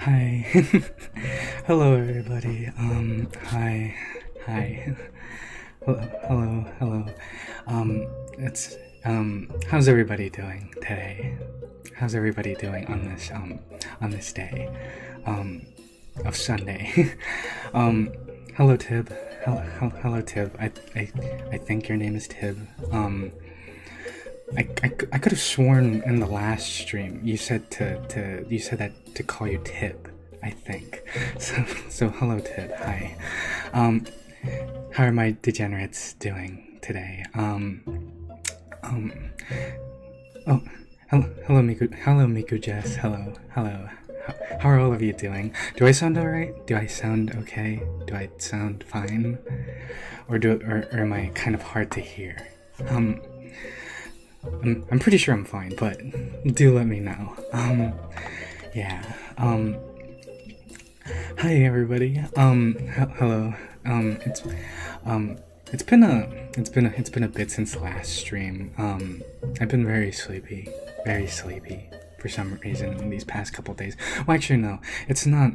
Hi. Hello everybody. Hi. Hi. Hello. It's how's everybody doing today? How's everybody doing on this day of Sunday? Hello Tib. Hello Tib. I think your name is Tib. I could have sworn in the last stream you said you said that to call you Tib, I think. So hello Tib, hi. How are my degenerates doing today? Oh, hello Miku Jess, hello. How are all of you doing? Do I sound alright? Do I sound okay? Do I sound fine? Or am I kind of hard to hear? I'm pretty sure I'm fine, but do let me know. Yeah. Hi everybody. Hello. It's been a bit since last stream. I've been very sleepy for some reason in these past couple days. Well, actually, no. It's not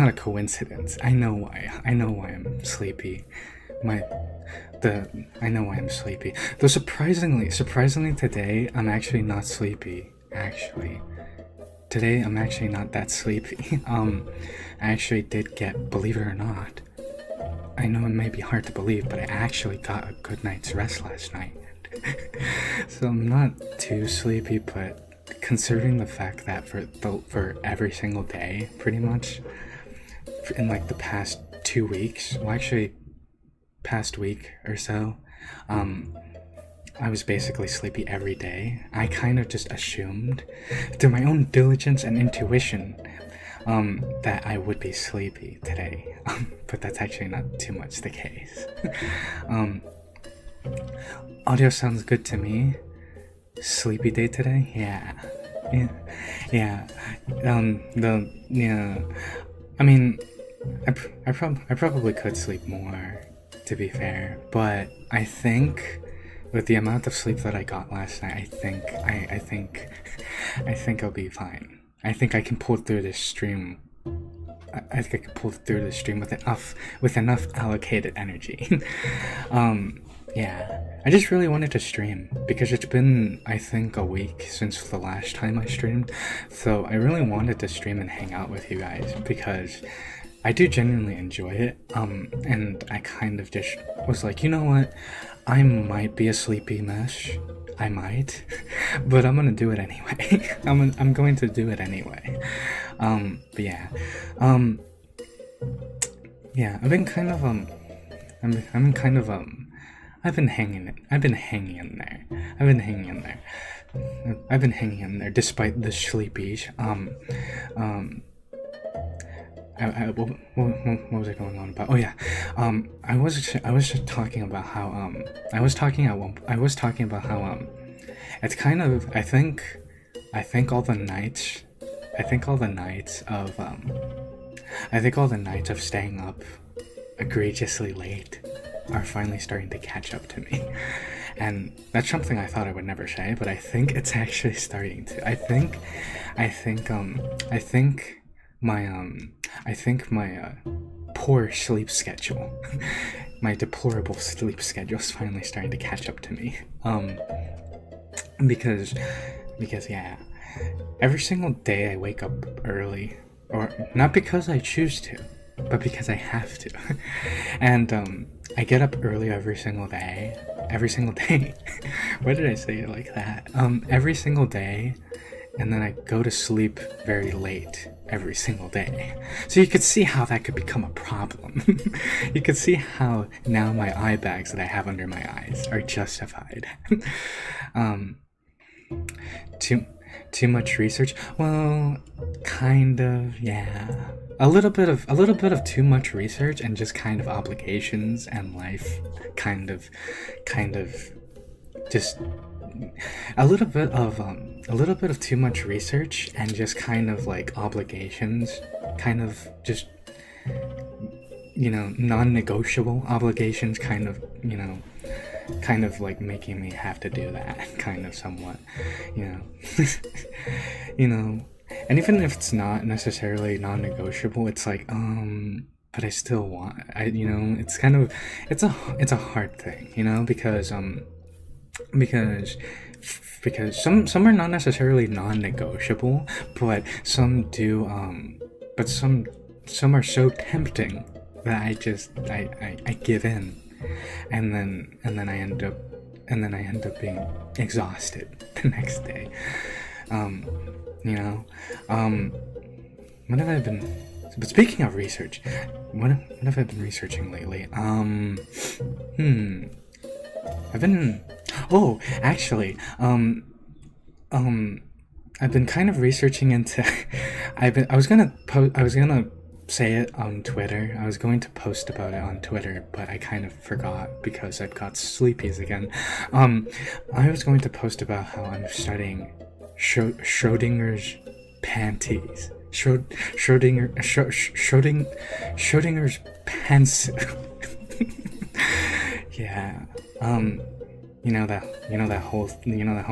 a coincidence. I know why I'm sleepy. I know why I'm sleepy. Though surprisingly today I'm actually not sleepy. Actually, today I'm actually not that sleepy. I actually did get, believe it or not, I know it may be hard to believe, but I actually got a good night's rest last night. So I'm not too sleepy, but considering the fact that for every single day, pretty much, in like the past 2 weeks, well actually past week or so, I was basically sleepy every day. I kind of just assumed, through my own diligence and intuition, that I would be sleepy today. But that's actually not too much the case. Audio sounds good to me. Sleepy day today? Yeah. I mean, I probably could sleep more, to be fair, but I think with the amount of sleep that I got last night, I think I'll be fine. I think I can pull through this stream. I think I can pull through this stream with enough allocated energy. Yeah, I just really wanted to stream because it's been, I think, a week since the last time I streamed, so I really wanted to stream and hang out with you guys because I do genuinely enjoy it, and I kind of just was like, you know what, I might be a sleepy mess, I might, but I'm gonna do it anyway. I'm going to do it anyway. But yeah, yeah, I've been kind of I've been hanging in there. I've been hanging in there despite the sleepies. What was I going on about? Oh yeah, I was just talking about how it's kind of, I think all the nights of staying up egregiously late are finally starting to catch up to me. And that's something I thought I would never say, but I think it's actually starting to. I think my poor sleep schedule, my deplorable sleep schedule is finally starting to catch up to me. Because yeah, every single day I wake up early, or not because I choose to, but because I have to. And I get up early every single day. Why did I say it like that? Every single day, and then I go to sleep very late every single day. So you could see how that could become a problem. You could see how now my eye bags that I have under my eyes are justified. Too much research? Well, kind of, yeah. A little bit of too much research and just kind of obligations and life, kind of just a little bit of too much research and just kind of like obligations, kind of just, you know, non-negotiable obligations, kind of, you know, kind of like making me have to do that, kind of somewhat, you know. You know, and even if it's not necessarily non-negotiable, it's like, but I still want, you know, it's kind of, it's a hard thing, you know, because because some are not necessarily non-negotiable, but some do, but some are so tempting that I give in, and then I end up being exhausted the next day. You know, what have I been? But speaking of research, what have I been researching lately? I've been. Oh, actually, I've been kind of researching into. I was gonna say it on Twitter. I was going to post about it on Twitter, but I kind of forgot because I've got sleepies again. I was going to post about how I'm studying Schrodinger's panties. Schrodinger's pants. Yeah. You know that whole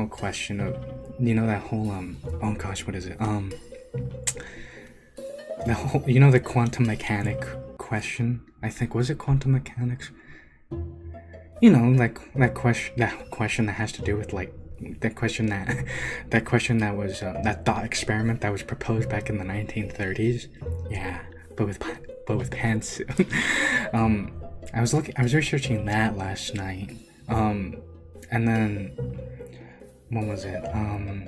question of, oh gosh, what is it? The whole, the quantum mechanic question. I think, was it quantum mechanics? Like that question that has to do with like that question that was that thought experiment that was proposed back in the 1930s. Yeah, but with pants. I was researching that last night. And then what was it? I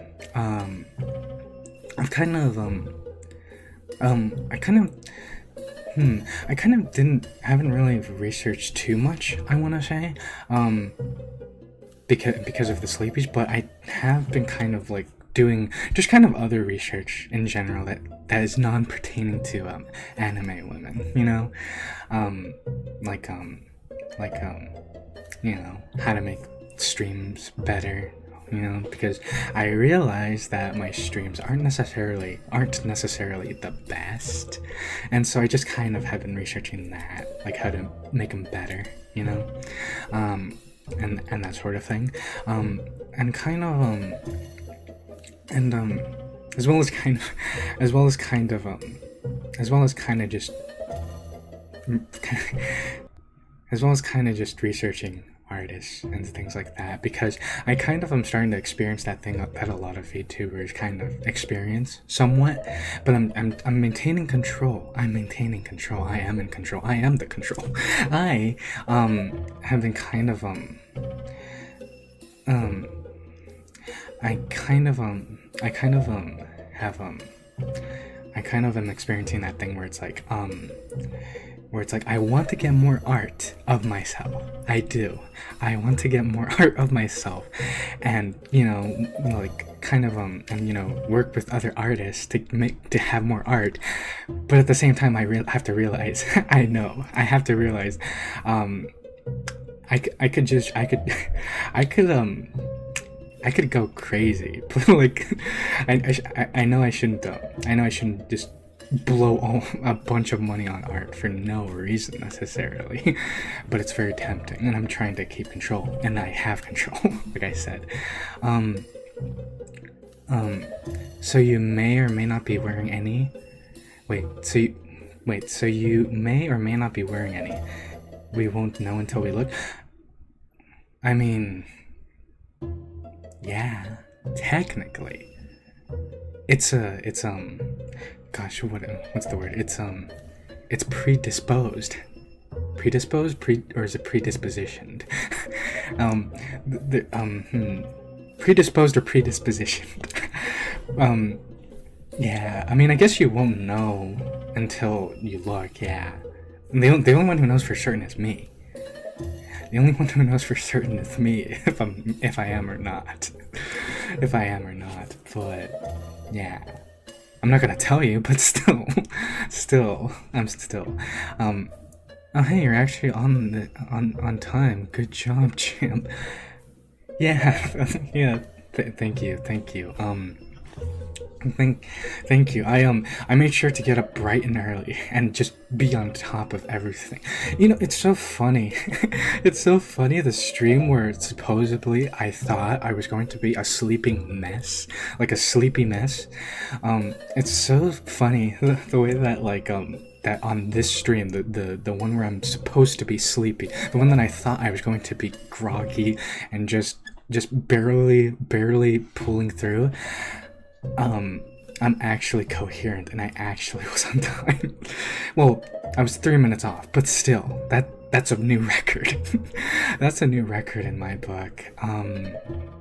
haven't really researched too much, I want to say, because of the sleepies, but I have been kind of like doing just kind of other research in general that is non-pertaining to anime women, how to make streams better, because I realize that my streams aren't necessarily the best, and so I just kind of have been researching that, like how to make them better, and that sort of thing, and kind of as well as kind of just researching artists and things like that, because I kind of am starting to experience that thing that a lot of VTubers kind of experience somewhat, but I'm maintaining control. I am in control. I am the control. I have been kind of am experiencing that thing where it's like I want to get more art of myself. I do. I want to get more art of myself, and work with other artists to have more art. But at the same time, I have to realize I have to realize I could go crazy, but like I know I shouldn't just blow a bunch of money on art for no reason necessarily, but it's very tempting, and I'm trying to keep control, and I have control, like I said. So you may or may not be wearing any. So you may or may not be wearing any. We won't know until we look. I mean, yeah, technically, it's gosh, what's the word? It's predisposed. Or is it predispositioned? Predisposed or predispositioned. Yeah, I mean, I guess you won't know until you look, yeah. And the only one who knows for certain is me. The only one who knows for certain is me if I am or not. But yeah. I'm not gonna tell you, but I'm still. Oh hey, you're actually on time. Good job, champ. Yeah, yeah. Thank you. Thank you. I made sure to get up bright and early and just be on top of everything. You know, it's so funny. It's so funny, the stream where supposedly I thought I was going to be a sleeping mess, like a sleepy mess. It's so funny the way that that on this stream, the one where I'm supposed to be sleepy, the one that I thought I was going to be groggy and just barely pulling through. I'm actually coherent and I actually was on time. Well, I was 3 minutes off, but still, that's a new record. That's a new record in my book.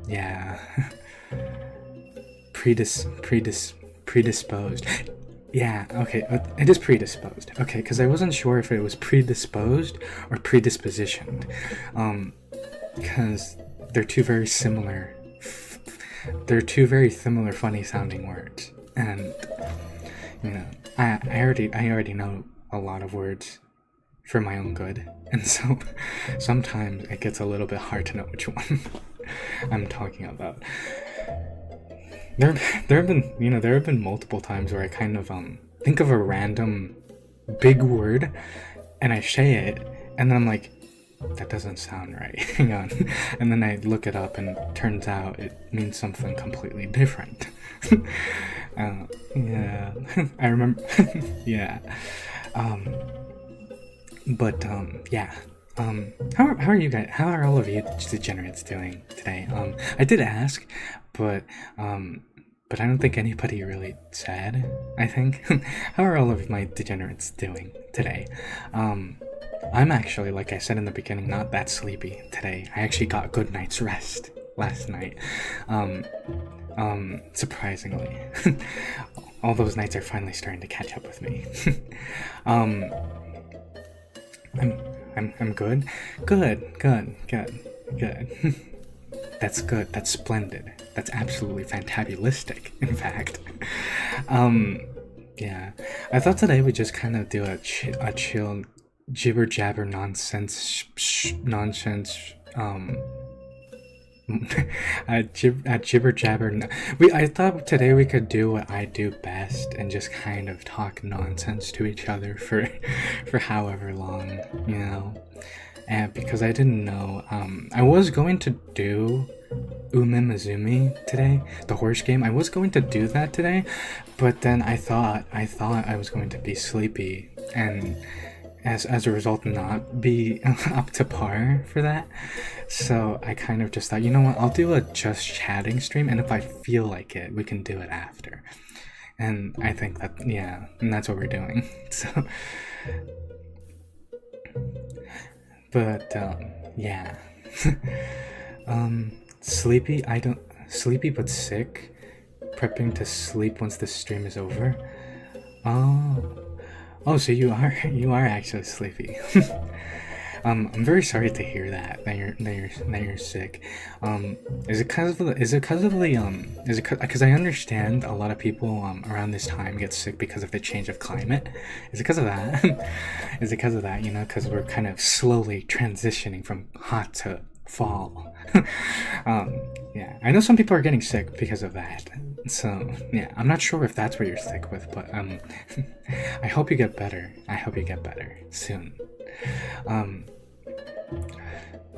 Yeah. Predisposed. Yeah, okay, it is predisposed. Okay, because I wasn't sure if it was predisposed or predispositioned. Because they're two very similar. They're two very similar, funny sounding words, and you know, I already know a lot of words for my own good, and so sometimes it gets a little bit hard to know which one I'm talking about. There have been multiple times where I kind of think of a random big word, and I say it, and then I'm like, that doesn't sound right. Hang on. And then I look it up and it turns out it means something completely different. Yeah. I remember. Yeah. Yeah. How are you guys? How are all of you degenerates doing today? I did ask, but I don't think anybody really said. I think. How are all of my degenerates doing today? I'm actually, like I said in the beginning, not that sleepy today. I actually got a good night's rest last night. Surprisingly. All those nights are finally starting to catch up with me. I'm good. Good. That's good. That's splendid. That's absolutely fantabulistic, in fact. Yeah. I thought today we'd just kind of do a chill jibber jabber nonsense jibber jabber. I thought today we could do what I do best and just kind of talk nonsense to each other for however long, you know. And because I didn't know, I was going to do Umemazumi today, the horse game. I was going to do that today, but then I thought I was going to be sleepy and as a result not be up to par for that. So I kind of just thought, you know what, I'll do a just chatting stream, and if I feel like it, we can do it after. And I think that, yeah, and that's what we're doing. So but yeah. Sleepy but sick, prepping to sleep once the stream is over. Oh, so you are actually sleepy. I'm very sorry to hear that you're sick. Is it because I understand a lot of people around this time get sick because of the change of climate. Is it because of that? Is it because of that? You know, because we're kind of slowly transitioning from hot to fall. Yeah, I know some people are getting sick because of that. So yeah, I'm not sure if that's what you're sick with, but I hope you get better. I hope you get better soon.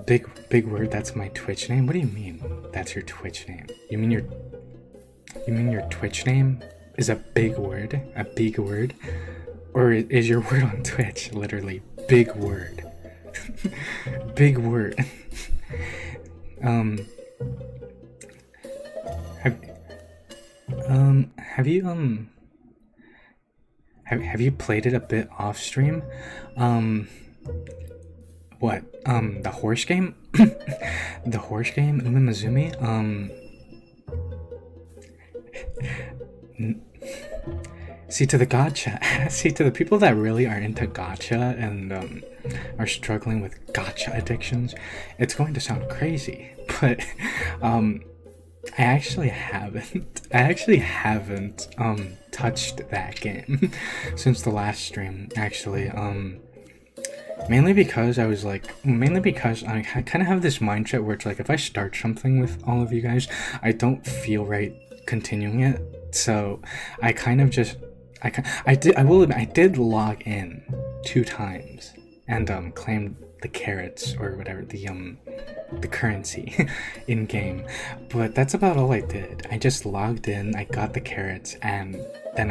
Big word. That's my Twitch name. What do you mean? That's your Twitch name? You mean your Twitch name is a big word? A big word, or is your word on Twitch literally big word? Big word. Have you played it a bit off stream? What? The horse game? The horse game, Umemazumi? See, to the gacha, see, to the people that really are into gacha and are struggling with gacha addictions, it's going to sound crazy, but I actually haven't touched that game since the last stream, actually. Mainly because I kind of have this mindset where it's like, if I start something with all of you guys, I don't feel right continuing it So I kind of just I will admit I did log in 2 times and claimed the carrots or whatever the currency in game, but that's about all I did. I just logged in, I got the carrots, and then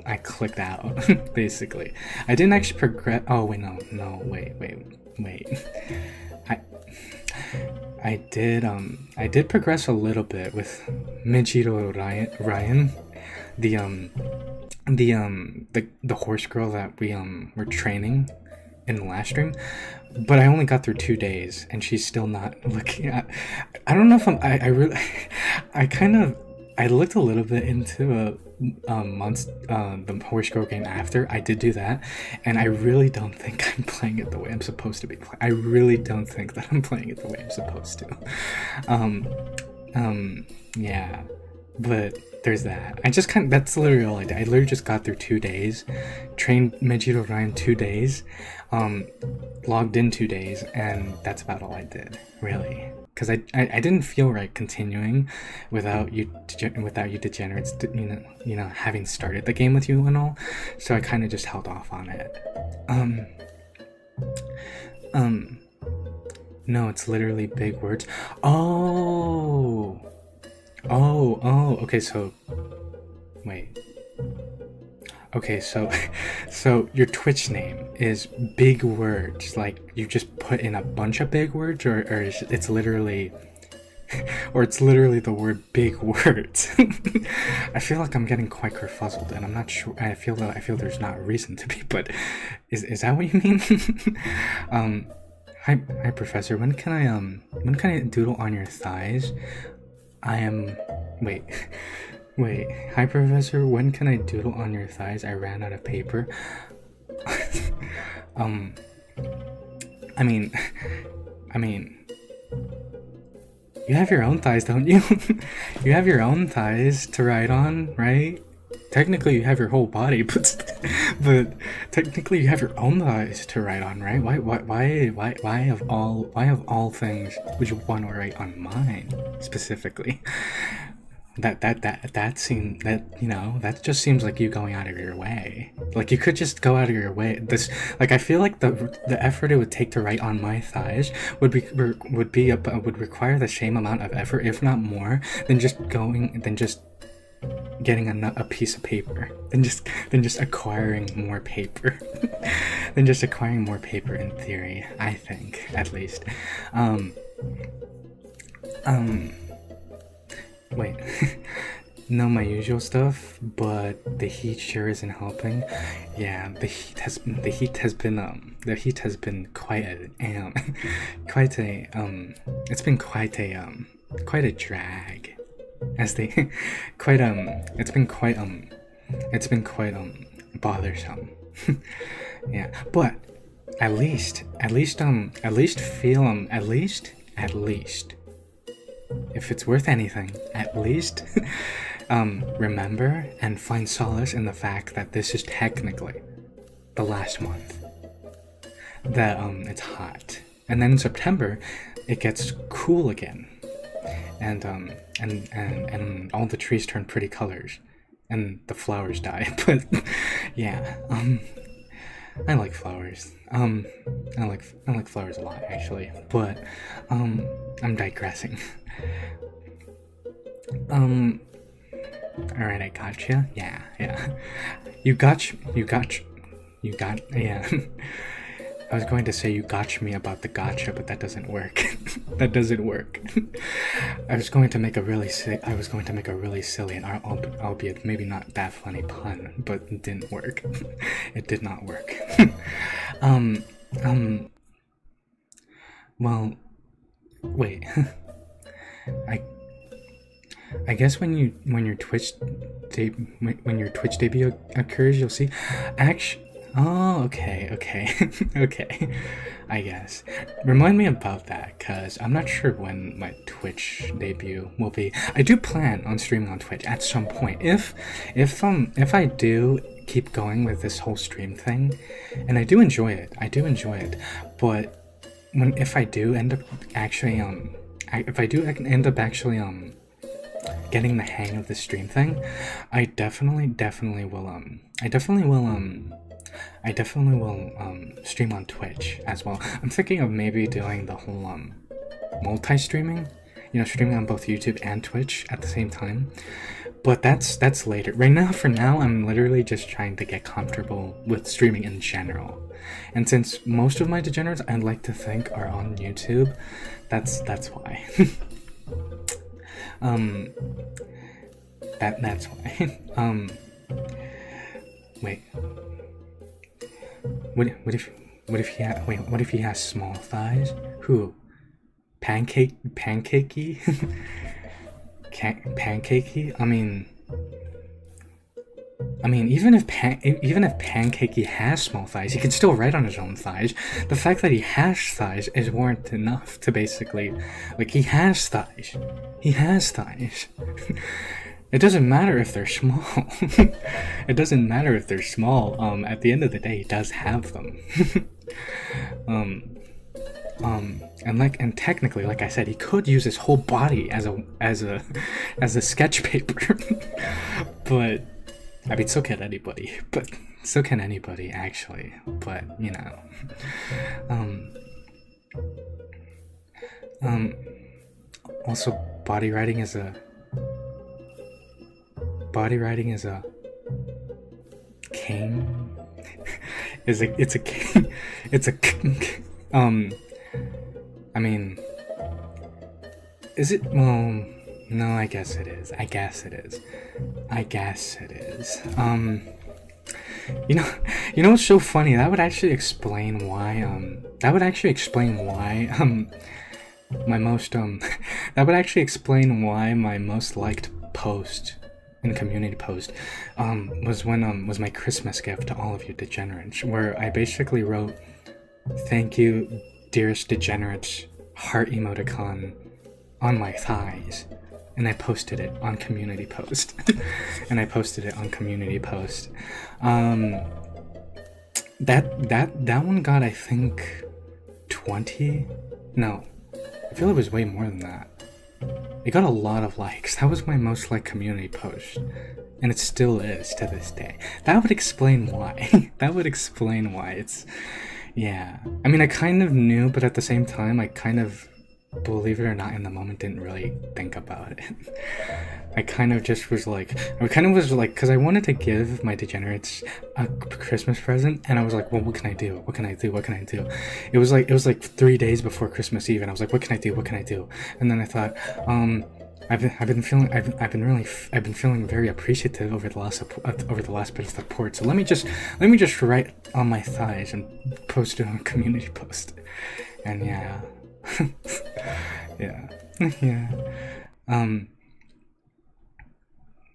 I clicked out. Basically, I didn't actually progress. Oh wait, no, wait. I I did progress a little bit with Mijiro Ryan, the horse girl that we were training in the last stream, but I only got through 2 days and she's still not looking at. I don't know if I really I looked a little bit into the horse girl game after. I did do that, and I really don't think I'm playing it the way I'm supposed to be playing. I really don't think that I'm playing it the way I'm supposed to. Yeah, but there's that. That's literally all I did. I literally just got through 2 days, trained Mijiro Ryan 2 days, logged in 2 days, and that's about all I did, really. Because I didn't feel right continuing without you degenerates, having started the game with you and all, so I kind of just held off on it. No, it's literally big words. Oh, okay, so wait. Okay, so your Twitch name is big words, like you just put in a bunch of big words, or it's literally the word big words. I feel like I'm getting quite kerfuzzled, and I'm not sure. I feel there's not a reason to be, but is that what you mean? Hi Professor. When can I doodle on your thighs? Wait, hi Professor, when can I doodle on your thighs? I ran out of paper. I mean, you have your own thighs, don't you? You have your own thighs to write on, right? Technically you have your whole body, but technically you have your own thighs to write on, right? Why of all things would you want to write on mine specifically? That just seems like you going out of your way. Like you could just go out of your way. I feel like the effort it would take to write on my thighs would require the same amount of effort, if not more, than just getting a piece of paper, than just acquiring more paper, than just acquiring more paper in theory. I think, at least. Wait, no, my usual stuff, but the heat sure isn't helping. Yeah, the heat has been quite a drag, as they it's been quite bothersome. Yeah, but at least if it's worth anything, at least remember and find solace in the fact that this is technically the last month that it's hot, and then in September it gets cool again, and all the trees turn pretty colors and the flowers die. But yeah, I like flowers. I like flowers a lot, actually. But I'm digressing. Alright, I gotcha. Yeah. You got. Yeah. I was going to say you gotcha me about the gotcha, but that doesn't work. That doesn't work. I was going to make a really silly and albeit maybe not that funny pun, but it didn't work. It did not work. Well, wait. I guess when your Twitch debut occurs, you'll see. Actually, oh, okay. Okay, I guess. Remind me about that, cause I'm not sure when my Twitch debut will be. I do plan on streaming on Twitch at some point. If I do keep going with this whole stream thing, and I do enjoy it, but if I do end up actually getting the hang of the stream thing, I definitely will stream on Twitch as well. I'm thinking of maybe doing the whole multi-streaming, you know, streaming on both YouTube and Twitch at the same time. But that's later. Right now, for now, I'm literally just trying to get comfortable with streaming in general. And since most of my degenerates, I'd like to think, are on YouTube, that's why. That's why. Wait. What if he has small thighs? Who? Pancakey? Pancakey? I mean, even if Pancakey has small thighs, he can still write on his own thighs. The fact that he has thighs is warrant enough to basically, like, he has thighs. He has thighs. It doesn't matter if they're small. It doesn't matter if they're small. At the end of the day, he does have them. And technically, like I said, he could use his whole body as a sketch paper. But I mean, so can anybody. But so can anybody, actually. But you know, also body writing is a cane. It's a cane. It's a I mean, is it? Well, no, I guess it is. You know what's so funny? That would actually explain why, my most, that would actually explain why my most liked post in community post, was my Christmas gift to all of you degenerates, where I basically wrote, "Thank you, dearest degenerates," heart emoticon on my thighs, and I posted it on community post. That one got, I think, 20. No, I feel it was way more than that. It got a lot of likes. That was my most liked community post, and it still is to this day. That would explain why. It's, yeah. I mean, I kind of knew, but at the same time, I kind of, believe it or not, in the moment, didn't really think about it. I kind of was like, because I wanted to give my degenerates a Christmas present, and I was like, well, what can I do? It was like 3 days before Christmas Eve, and I was like, what can I do? And then I thought, I've been feeling very appreciative over the last bit of support. So let me just write on my thighs and post it on a community post. And yeah. yeah.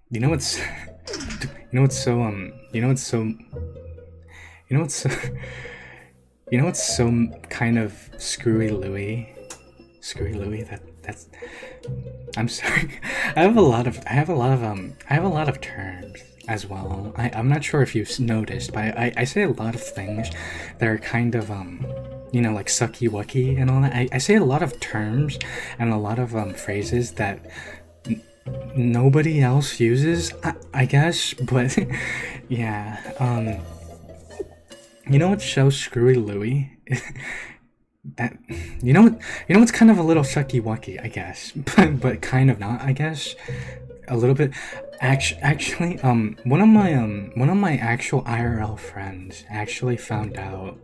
You know what's so kind of screwy Louie, that's I'm sorry. I have a lot of terms as well. I'm not sure if you've noticed, but I say a lot of things that are kind of like sucky wucky and all that. I say a lot of terms and a lot of phrases that nobody else uses, I guess, but yeah. You know what's so screwy Louie? That you know what's kind of a little sucky wucky, I guess, but kind of not, I guess, a little bit. Actually, one of my actual IRL friends actually found out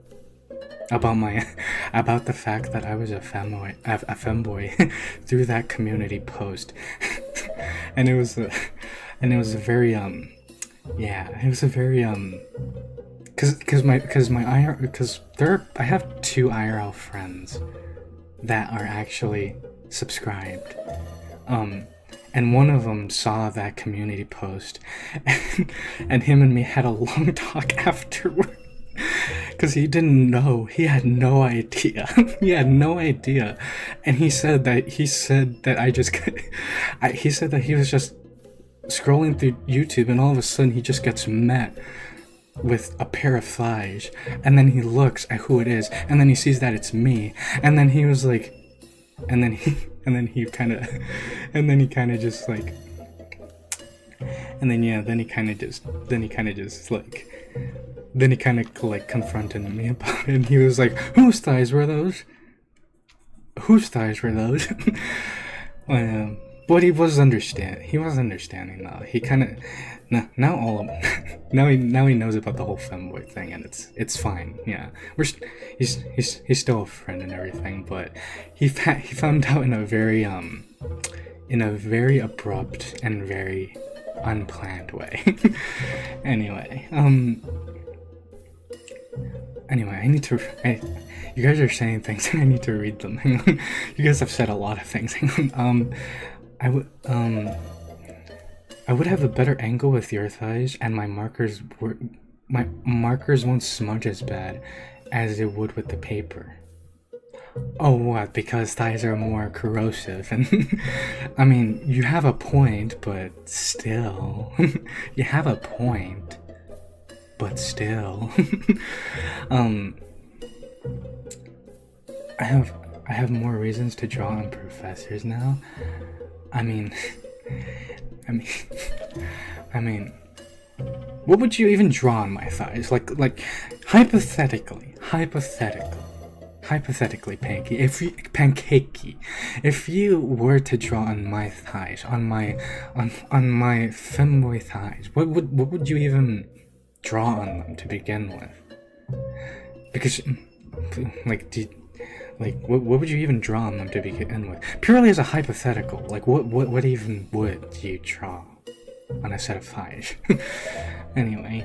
about the fact that I was a femboy through that community post, and it was a very I have 2 IRL friends that are actually subscribed, and one of them saw that community post, and him and me had a long talk afterward, because he didn't know, he had no idea, and he said that he was just scrolling through YouTube, and all of a sudden he just gets met with a pair of thighs, and then he looks at who it is, and then he sees that it's me, and then he was like, and then and then he kind of, and then he kind of just like, and then yeah, then he kind of just like, then he kind of like confronted me about it, and he was like, "Whose thighs were those? Whose thighs were those?" But he was understanding though. He kind of now all of now he knows about the whole femboy thing, and it's fine. Yeah, he's still a friend and everything, but he found out in a very abrupt and very unplanned way. Anyway, I need to. You guys are saying things, and I need to read them. Hang on. You guys have said a lot of things. Hang on. I would have a better angle with your thighs, and my markers won't smudge as bad as it would with the paper. Oh, what? Because thighs are more corrosive, and I mean, you have a point, but still, you have a point, but still, I have more reasons to draw on professors now. I mean, what would you even draw on my thighs? Like, hypothetically, pancakey, if you were to draw on my thighs, on my femboy thighs, what would you even draw on them to begin with? Because, like, what would you even draw on them to begin with? Purely as a hypothetical, like, what even would you draw on a set of thighs? Anyway,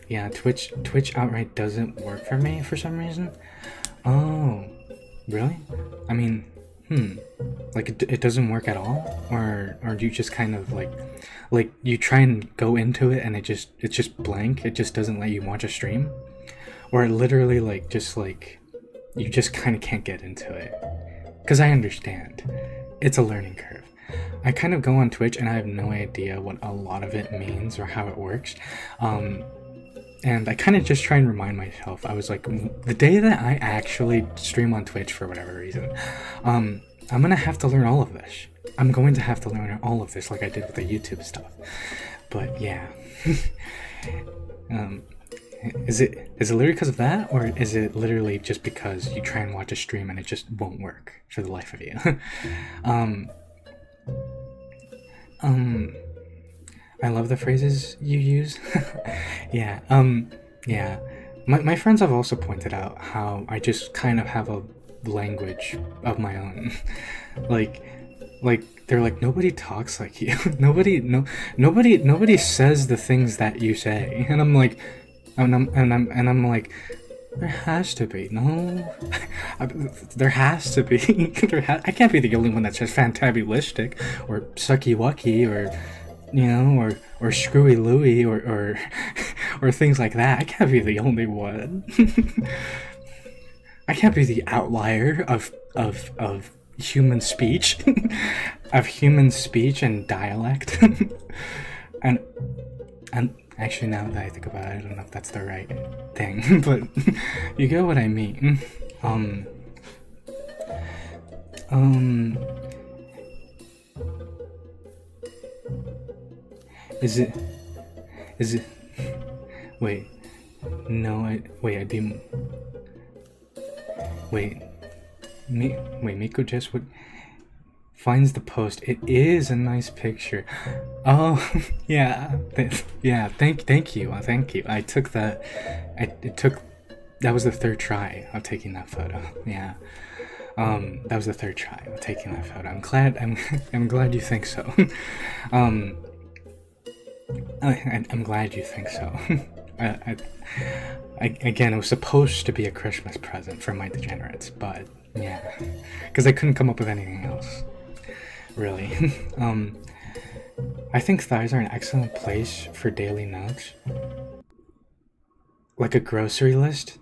yeah, Twitch outright doesn't work for me for some reason. Oh, really? I mean, like it doesn't work at all, or do you just kind of like you try and go into it and it's just blank? It just doesn't let you watch a stream, or literally like you just kind of can't get into it? Because I understand, it's a learning curve. I kind of go on Twitch and I have no idea what a lot of it means or how it works. And I kind of just try and remind myself. I was like, the day that I actually stream on Twitch for whatever reason, I'm gonna have to learn all of this. I'm going to have to learn all of this like I did with the YouTube stuff. But yeah. Is it literally because of that, or is it literally just because you try and watch a stream and it just won't work for the life of you? I love the phrases you use. Yeah, yeah. My friends have also pointed out how I just kind of have a language of my own. like they're like, nobody talks like you. Nobody says the things that you say. And I'm like, I'm like, there has to be. No, there has to be. I can't be the only one that's just fantabulistic or sucky wucky or, you know, or screwy Louie or things like that. I can't be the only one. I can't be the outlier of human speech, of human speech and dialect. and actually, now that I think about it, I don't know if that's the right thing, but you get what I mean. Is it, wait, no, I'd be, Miko just would, finds the post. It is a nice picture. Oh, yeah, yeah, thank you. I took that, that was the third try of taking that photo, yeah. That was the third try of taking that photo. I'm glad you think so. I'm glad you think so. Again, it was supposed to be a Christmas present for my degenerates, but yeah, because I couldn't come up with anything else, really. I think thighs are an excellent place for daily notes, like a grocery list.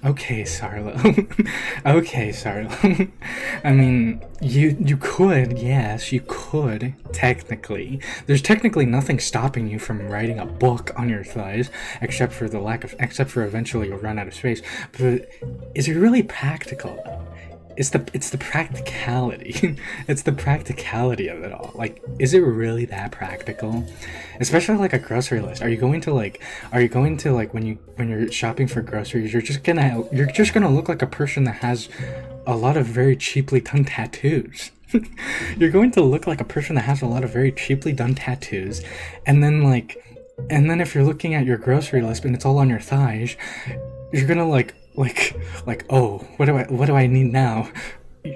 Okay, Sarlo. Okay, Sarlo. I mean, you could, yes, you could, technically. There's technically nothing stopping you from writing a book on your thighs, except for eventually you'll run out of space. But is it really practical? It's the practicality. It's the practicality of it all. Like, is it really that practical? Especially like a grocery list. Are you going to like when you're shopping for groceries, you're just gonna look like a person that has a lot of very cheaply done tattoos. You're going to look like a person that has a lot of very cheaply done tattoos, and then if you're looking at your grocery list and it's all on your thighs, you're gonna like, oh, what do I need now?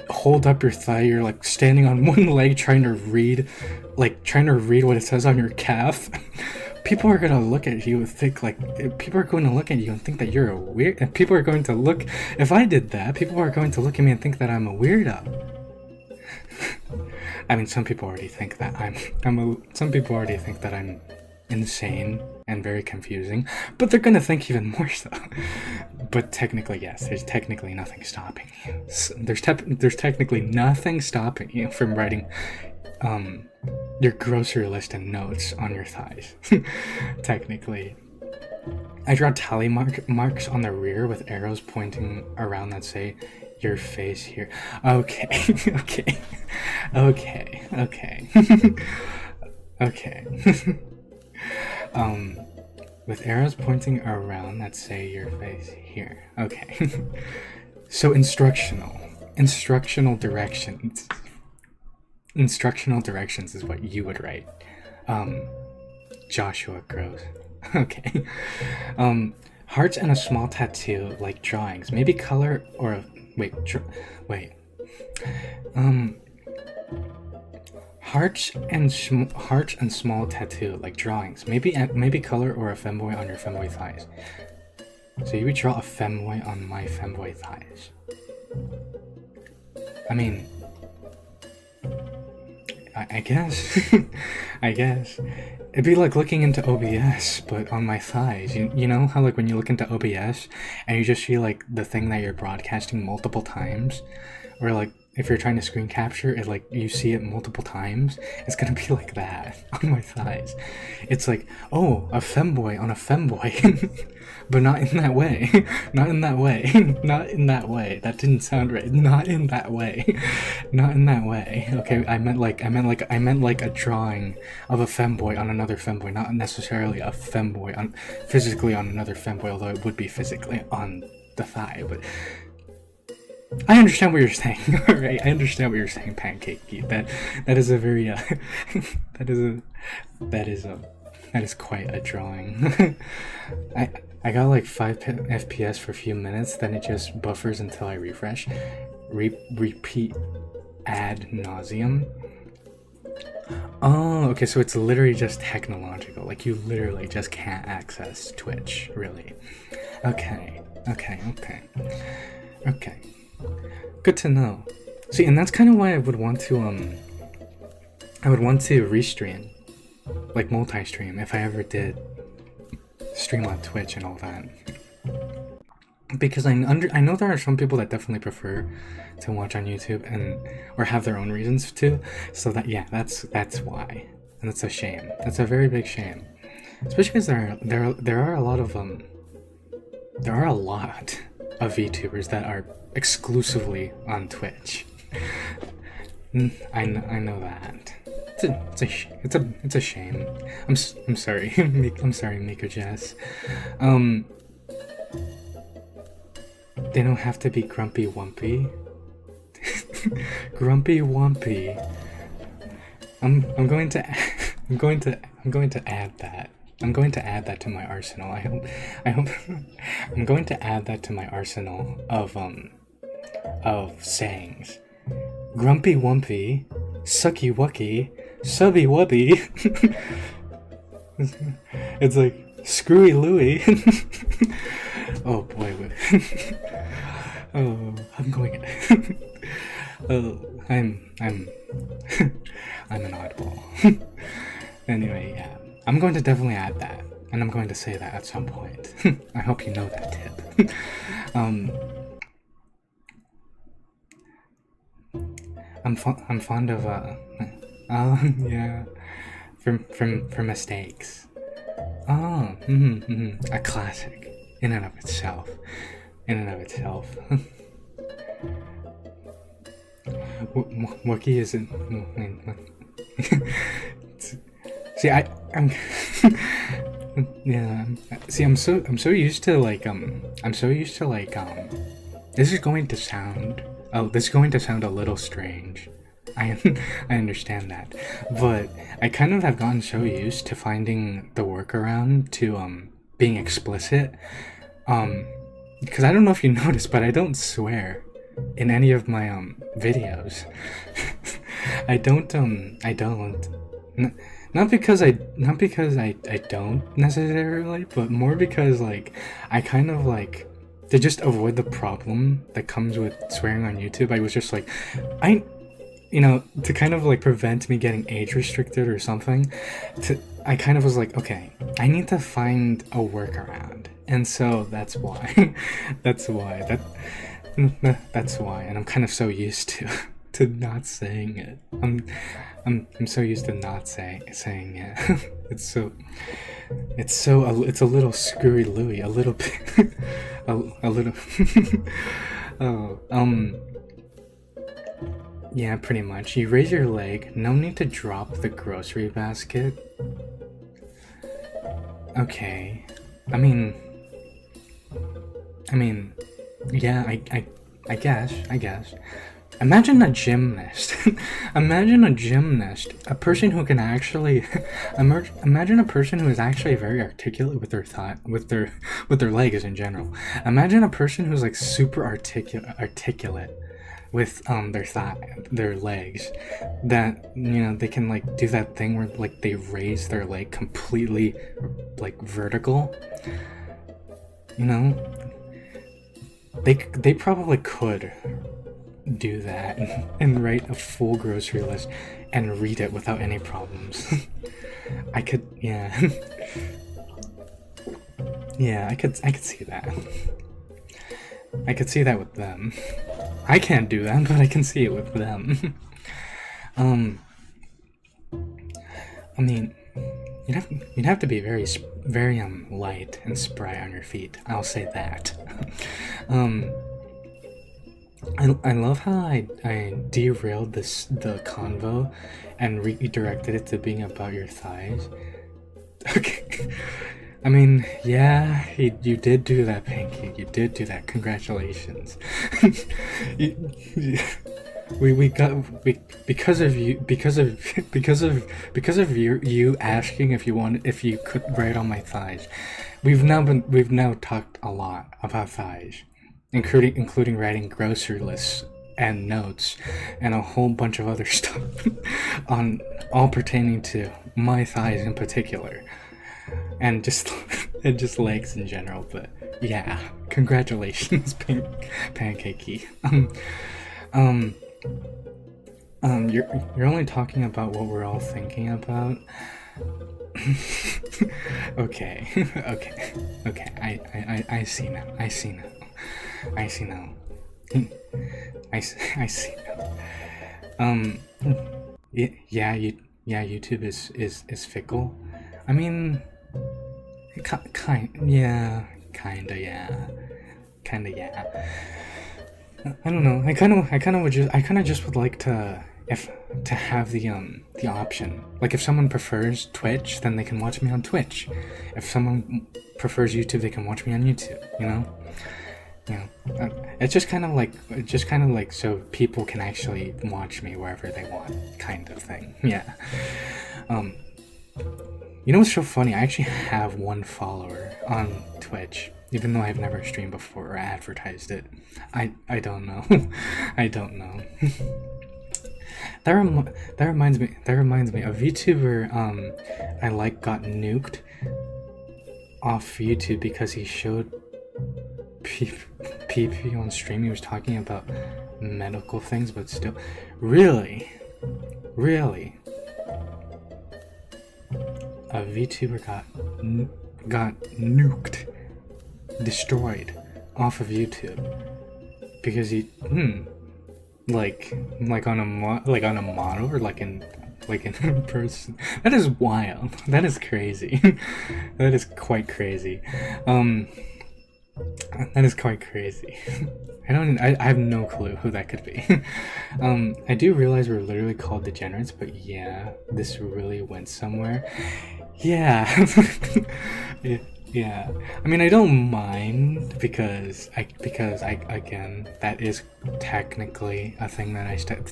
Hold up your thigh. You're like standing on one leg trying to read what it says on your calf. People are gonna look at you and think that you're a weird. And people are going to look. If I did that, people are going to look at me and think that I'm a weirdo. I mean, some people already think that some people already think that I'm insane and very confusing, but they're gonna think even more so. But technically, yes, there's technically nothing stopping you. There's technically nothing stopping you from writing your grocery list and notes on your thighs. Technically. I draw tally marks on the rear with arrows pointing around that say your face here. Okay. Okay. With arrows pointing around that say your face here. Okay. So instructional directions. Instructional directions is what you would write. Joshua Gross. Okay. Hearts and a small tattoo, like drawings. Maybe color or hearts and small tattoo, like drawings. Maybe color or a femboy on your femboy thighs. So you would draw a femboy on my femboy thighs. I mean, I guess. I guess. It'd be like looking into OBS, but on my thighs. You know how like when you look into OBS and you just see like the thing that you're broadcasting multiple times? Or like if you're trying to screen capture it, like you see it multiple times, it's gonna be like that on my thighs. It's like, oh, a femboy on a femboy. But not in that way. Not in that way. Not in that way. That didn't sound right. Not in that way. Not in that way. Okay, I meant like a drawing of a femboy on another femboy, not necessarily a femboy physically on another femboy, although it would be physically on the thigh. But I understand what you're saying. Alright, I understand what you're saying, Pancakey. That is a very that is quite a drawing. I got like 5 FPS for a few minutes, then it just buffers until I refresh. Repeat ad nauseum. Oh, okay, so it's literally just technological. Like you literally just can't access Twitch, really. Okay. Good to know. See, and that's kind of why I would want to restream, like multi-stream, if I ever did stream on Twitch and all that. Because I know there are some people that definitely prefer to watch on YouTube or have their own reasons to. So that's why, and that's a shame. That's a very big shame, especially because there are a lot of VTubers that are exclusively on Twitch. I know that. It's a shame. I'm sorry. I'm sorry, Miko Jess. They don't have to be grumpy wumpy. Grumpy wumpy. I'm going to add that. I'm going to add that to my arsenal. I hope I'm going to add that to my arsenal of sayings. Grumpy wumpy, sucky wucky, subby wubby. It's like screwy Louie. Oh boy. Oh, I'm going. Oh, I'm an oddball. Anyway, yeah. I'm going to definitely add that. and I'm going to say that at some point. I hope you know that tip. I'm fond of yeah, for mistakes. Oh, a classic in and of itself. In and of itself. Wookie isn't. See, I'm yeah. See, I'm so used to like this is going to sound a little strange. I understand that, but I kind of have gotten so used to finding the workaround to being explicit. Because I don't know if you noticed, but I don't swear in any of my videos. I don't not because I don't necessarily, but more because like I kind of like to just avoid the problem that comes with swearing on YouTube. I was just like to kind of like prevent me getting age restricted or something, I kind of was like, okay, I need to find a workaround. And so that's why. that's why, and I'm kind of so used to not saying it. I'm so used to not saying it. it's a little screwy Louie, a little bit, a little. Oh, yeah, pretty much. You raise your leg. No need to drop the grocery basket. Okay. I mean, yeah, I guess. Imagine a gymnast. Imagine a gymnast, a person who can actually, imagine a person who is actually very articulate with their legs in general. Imagine a person who's like super articulate with their legs, that they can like do that thing where like they raise their leg completely like vertical. They probably could do that and write a full grocery list and read it without any problems. I could, yeah. Yeah, I could see that. I could see that with them. I can't do that, but I can see it with them. I mean, you'd have to be very light and spry on your feet. I'll say that. I love how I derailed the convo and redirected it to being about your thighs. Okay. I mean, yeah, you did do that, Pinky. You did do that. Congratulations. Because of you asking if you could write on my thighs. We've now talked a lot about thighs, including writing grocery lists and notes and a whole bunch of other stuff on all pertaining to my thighs in particular. And just legs in general, but yeah, congratulations, Pancakey. You're only talking about what we're all thinking about. Okay. I see now. I see now. Yeah, YouTube is fickle. I mean, kinda, yeah. I don't know. I kind of just would like to have the option. Like if someone prefers Twitch, then they can watch me on Twitch. If someone prefers YouTube, they can watch me on YouTube. It's just kind of like so people can actually watch me wherever they want, kind of thing. Yeah. You know what's so funny? I actually have one follower on Twitch, even though I've never streamed before or advertised it. I don't know. I don't know. That reminds me. A VTuber I like got nuked off YouTube because he showed PP on stream. He was talking about medical things, but still, really. A VTuber got got nuked, destroyed off of YouTube because he like on a model or like in person. That is wild. That is crazy. That is quite crazy. That is quite crazy. I have no clue who that could be. I do realize we're literally called degenerates, but yeah, this really went somewhere. Yeah. Yeah. I mean, I don't mind because I again, that is technically a thing that I study.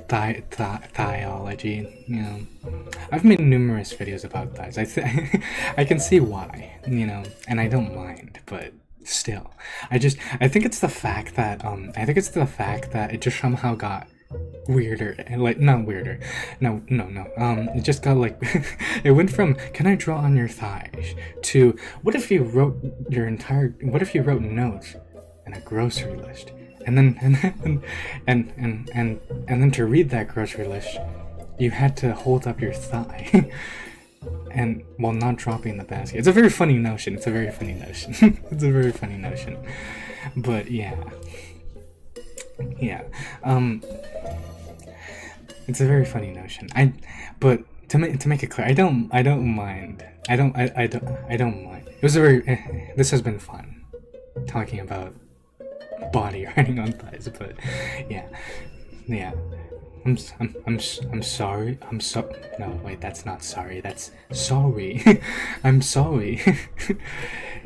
Thiology, you know. I've made numerous videos about thighs. I can see why, you know, and I don't mind, but still, I think it's the fact that it just somehow got weirder, and like not weirder, no, it just got like it went from "can I draw on your thighs" to what if you wrote notes and a grocery list. And then to read that grocery list, you had to hold up your thigh, and while not dropping the basket. It's a very funny notion. It's a very funny notion. But yeah. It's a very funny notion. But to make it clear, I don't mind. I don't mind. It was a very. This has been fun, talking about body riding on thighs, but yeah. I'm sorry. No, wait, that's not sorry. That's sorry. I'm sorry.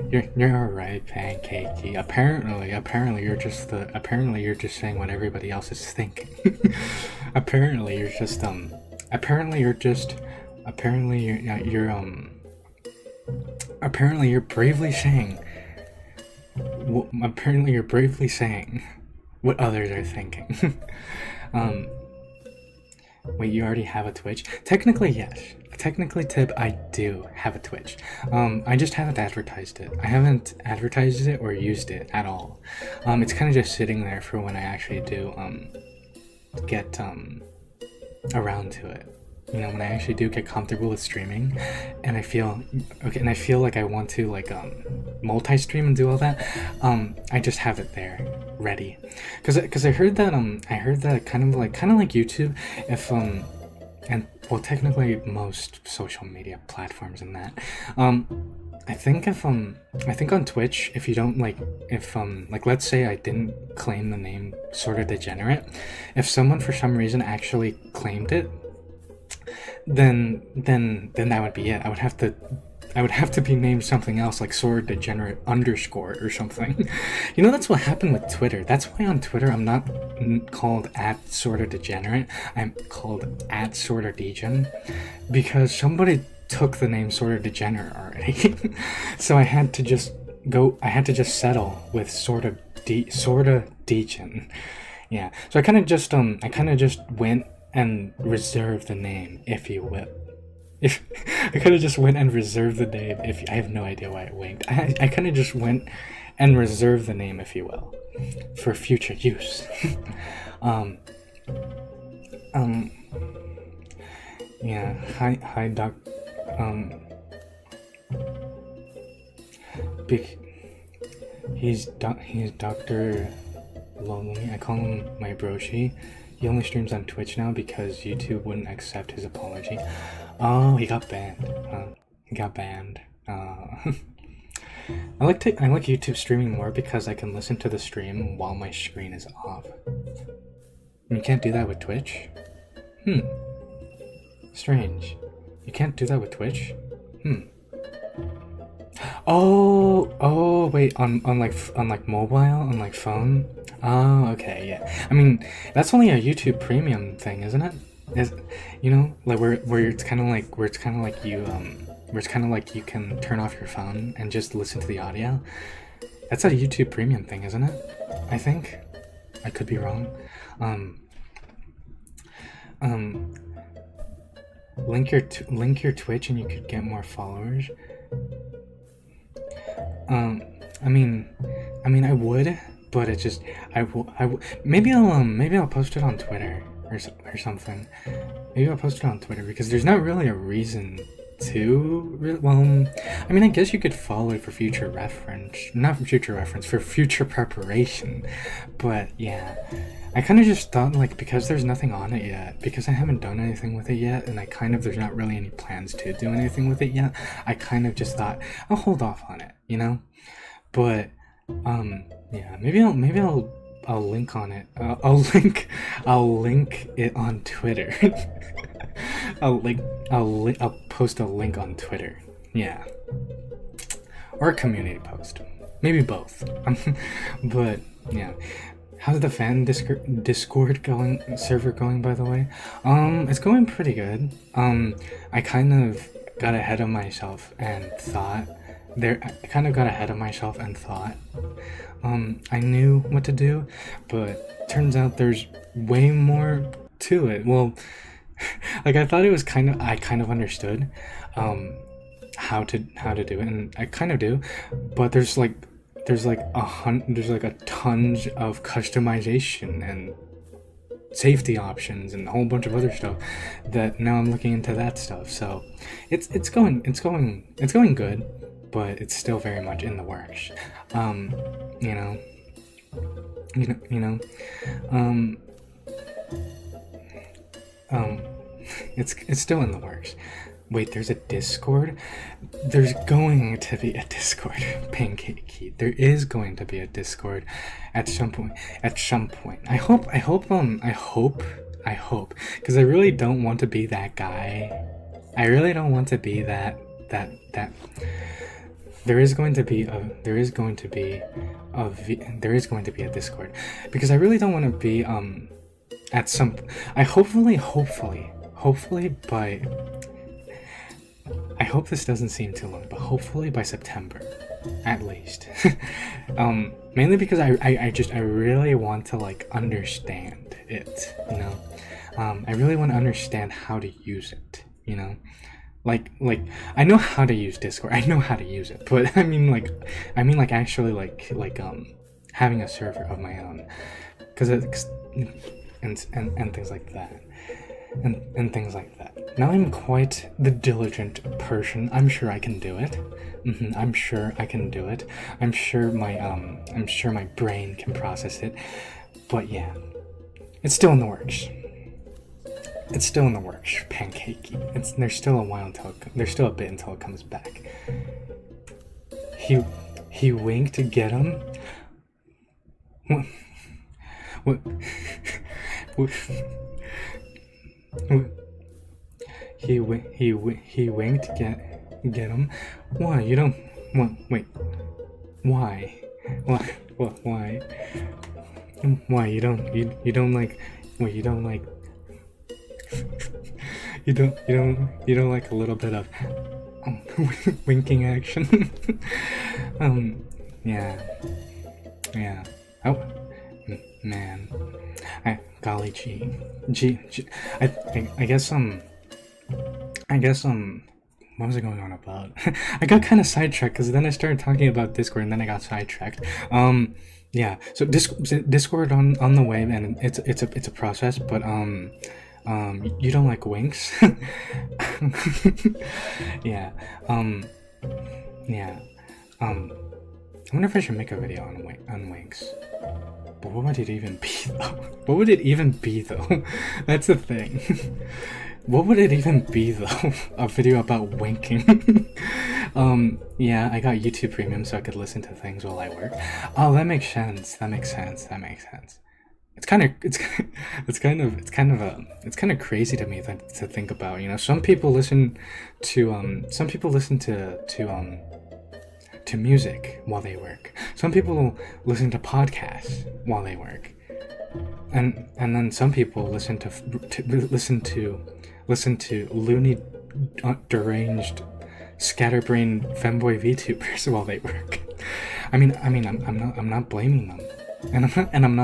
You're alright, Pancakey. Apparently you're just saying what everybody else is thinking. apparently you're bravely saying. Apparently you're bravely saying what others are thinking. Wait, you already have a Twitch? Technically, yes. Technically, Tib, I do have a Twitch. I just haven't advertised it. I haven't advertised it or used it at all. It's kind of just sitting there for when I actually do get around to it. You know, when I actually do get comfortable with streaming, and I feel like I want to like multi-stream and do all that, I just have it there ready, because I heard that kind of like YouTube, if and well, technically most social media platforms and that, I think on Twitch, if you don't like let's say I didn't claim the name Sorta Degenerate, if someone for some reason actually claimed it, then that would be it. I would have to be named something else, like Sorta Degenerate _ or something. You know, that's what happened with Twitter. That's why on Twitter I'm not called @Sorta Degenerate. I'm called @Sorta Degen, because somebody took the name Sorta Degenerate already. So I had to just settle with Sorta Degen. Yeah. So I kind of just went and reserve the name, if you will. If I could have just went and reserved the name, if I have no idea why it winked. I kind of just went and reserved the name, if you will, for future use. Yeah. Hi, Doc. He's Dr. Lonely. I call him my broshi. He only streams on Twitch now because YouTube wouldn't accept his apology. Oh, he got banned. I like YouTube streaming more because I can listen to the stream while my screen is off. You can't do that with Twitch? Strange. You can't do that with Twitch? Oh, wait, on mobile, on like phone? Oh, okay, yeah. I mean, that's only a YouTube Premium thing, isn't it? You know, like where it's kind of like you can turn off your phone and just listen to the audio. That's a YouTube Premium thing, isn't it? I think. I could be wrong. Link your Twitch and you could get more followers. I mean, I would, but it's just maybe I'll post it on Twitter or something. maybe I'll post it on Twitter because there's not really a reason to. Well, I mean, I guess you could follow it for future reference, not for future reference, for future preparation. But yeah, I kind of just thought, like, because there's nothing on it yet, because I haven't done anything with it yet, and there's not really any plans to do anything with it yet, I kind of just thought I'll hold off on it, you know. But yeah, maybe I'll link on it. I'll link it on Twitter. I'll post a link on Twitter. Yeah, or a community post, maybe both. But yeah, how's the fan Discord server going, by the way? It's going pretty good. I kind of got ahead of myself and thought I knew what to do, but turns out there's way more to it. Well, like, I thought it was I kind of understood how to do it, and I kind of do, but there's like a ton of customization and safety options and a whole bunch of other stuff that now I'm looking into that stuff. So it's going good, but it's still very much in the works. It's still in the works. Wait, there's a Discord? There's going to be a Discord, Pancakey. There is going to be a Discord at some point. I hope, because I really don't want to be that guy. I really don't want to be that. There is going to be a Discord, because I really don't want to be at some. Hopefully by. I hope this doesn't seem too long, but hopefully by September, at least. Mainly because I really want to, like, understand it, you know. I really want to understand how to use it, you know. Like I know how to use Discord. I know how to use it, but I mean actually having a server of my own, because and things like that. And things like that. Now I'm quite the diligent person. I'm sure I can do it. I'm sure I can do it. I'm sure my brain can process it. But yeah, it's still in the works. Pancakey. There's still a bit until it comes back. He winked to get him. What? He winked to get him. Why you don't? Wait. Why? Why? Why you don't like? Wait, you don't like? You don't like a little bit of winking action? Yeah. Oh, man. Golly gee. I guess what was I going on about? I got kind of sidetracked because then I started talking about Discord and then I got sidetracked. Yeah. So Discord on the way, and it's a process, but you don't like winks? Yeah. Yeah. I wonder if I should make a video on winks. But what would it even be though? That's the thing. What would it even be though? A video about winking? Yeah, I got YouTube Premium so I could listen to things while I work. Oh, that makes sense. It's kind of crazy to me to think about. You know, some people listen to music while they work. Some people listen to podcasts while they work, and then some people listen to loony, deranged, scatterbrained femboy VTubers while they work. I mean, I'm not blaming them, and I'm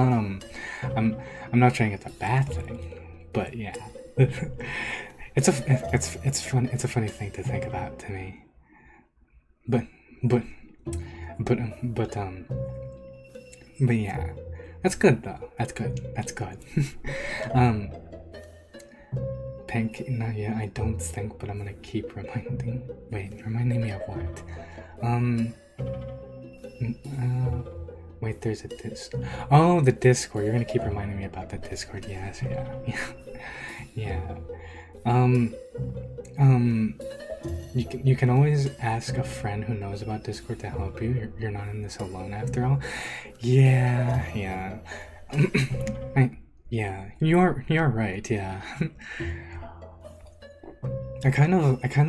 not saying it's a bad thing, but yeah, it's a funny thing to think about to me, but yeah, that's good though. That's good. think, not yet, I don't think, but I'm gonna keep reminding. Wait, reminding me of what? Wait, there's a oh, the Discord. You're gonna keep reminding me about the Discord. Yes, yeah. You can always ask a friend who knows about Discord to help you. You're not in this alone after all. Yeah. Yeah, you're right. Yeah. I kind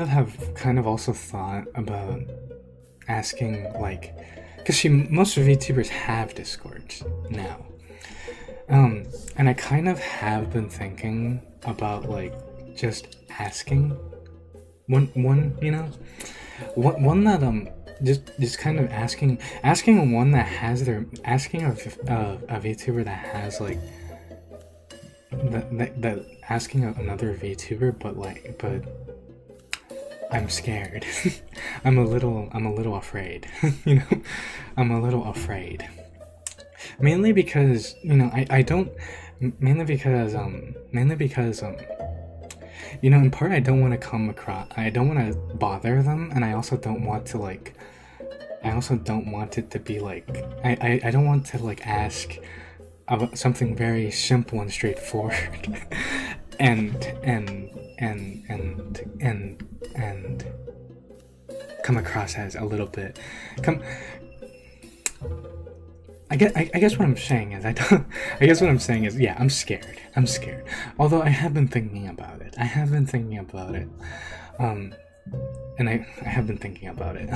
of have also thought about asking, like, because most VTubers have Discords now, and I kind of have been thinking about, like, just asking one you know, one that just kind of asking one that has their asking a VTuber that has, like, that asking another VTuber, but I'm scared. I'm a little afraid. You know, I'm a little afraid. Mainly because, you know, I don't. Mainly because you know, in part I don't want to come across. I don't want to bother them, and I also don't want to, like. I also don't want it to be like. I don't want to, like, ask about something very simple and straightforward, and come across as a little bit I guess what I'm saying is yeah, I'm scared. Although I have been thinking about it. And I have been thinking about it.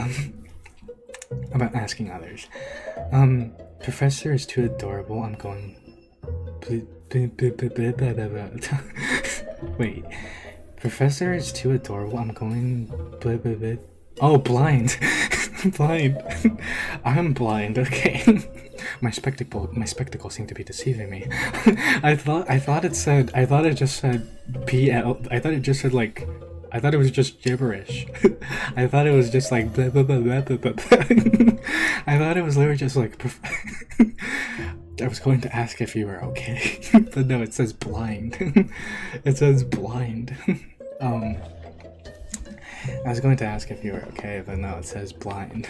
About asking others. Professor is too adorable. I'm going. Wait. Professor is too adorable. I'm going. Oh, blind. Blind. I'm blind. Okay. My spectacles seem to be deceiving me. I thought it just said PL. I thought it just said, like. I thought it was just gibberish. I thought it was just like blah, blah, blah, blah, blah, blah. I thought it was literally just like. I was going to ask if you were okay, but no, it says blind. It says blind. I was going to ask if you were okay, but no, it says blind.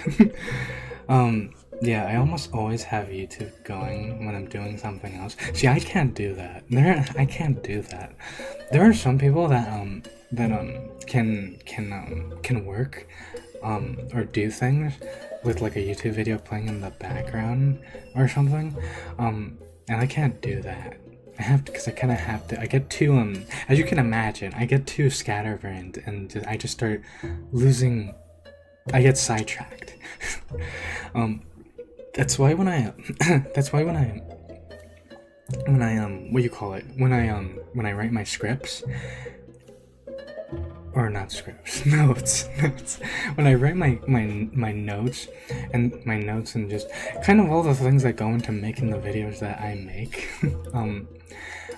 Yeah, I almost always have YouTube going when I'm doing something else. See, I can't do that. I can't do that. There are some people that can work or do things with, like, a YouTube video playing in the background or something. And I can't do that. I have to, because I kind of have to. I get too as you can imagine, I get too scatterbrained, and I just start losing. I get sidetracked. That's why when I what do you call it? When I write my scripts, or not scripts, notes. When I write my notes and just kind of all the things that go into making the videos that I make,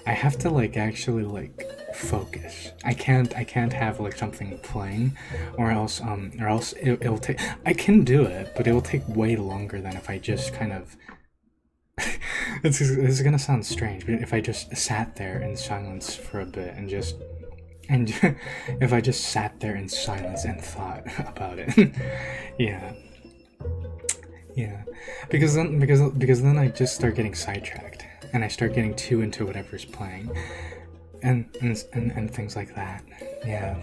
I have to, like, actually, like, focus. I can't have, like, something playing, or else it'll take. I can do it, but it will take way longer than if I just kind of. This is gonna sound strange, but if I just sat there in silence for a bit and if I just sat there in silence and thought about it. Yeah, because then I just start getting sidetracked, and I start getting too into whatever's playing, and things like that. Yeah.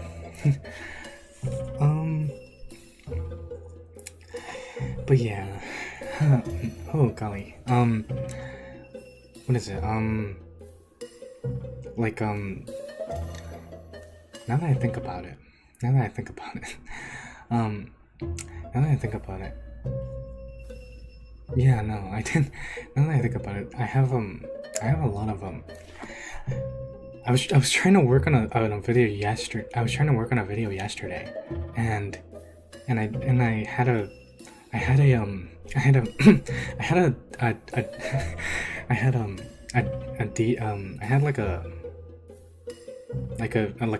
But yeah. Oh golly. What is it? Like, now that I think about it. Yeah, no, I didn't. Now that I think about it, I have a lot of I was trying to work on a video yesterday. I had like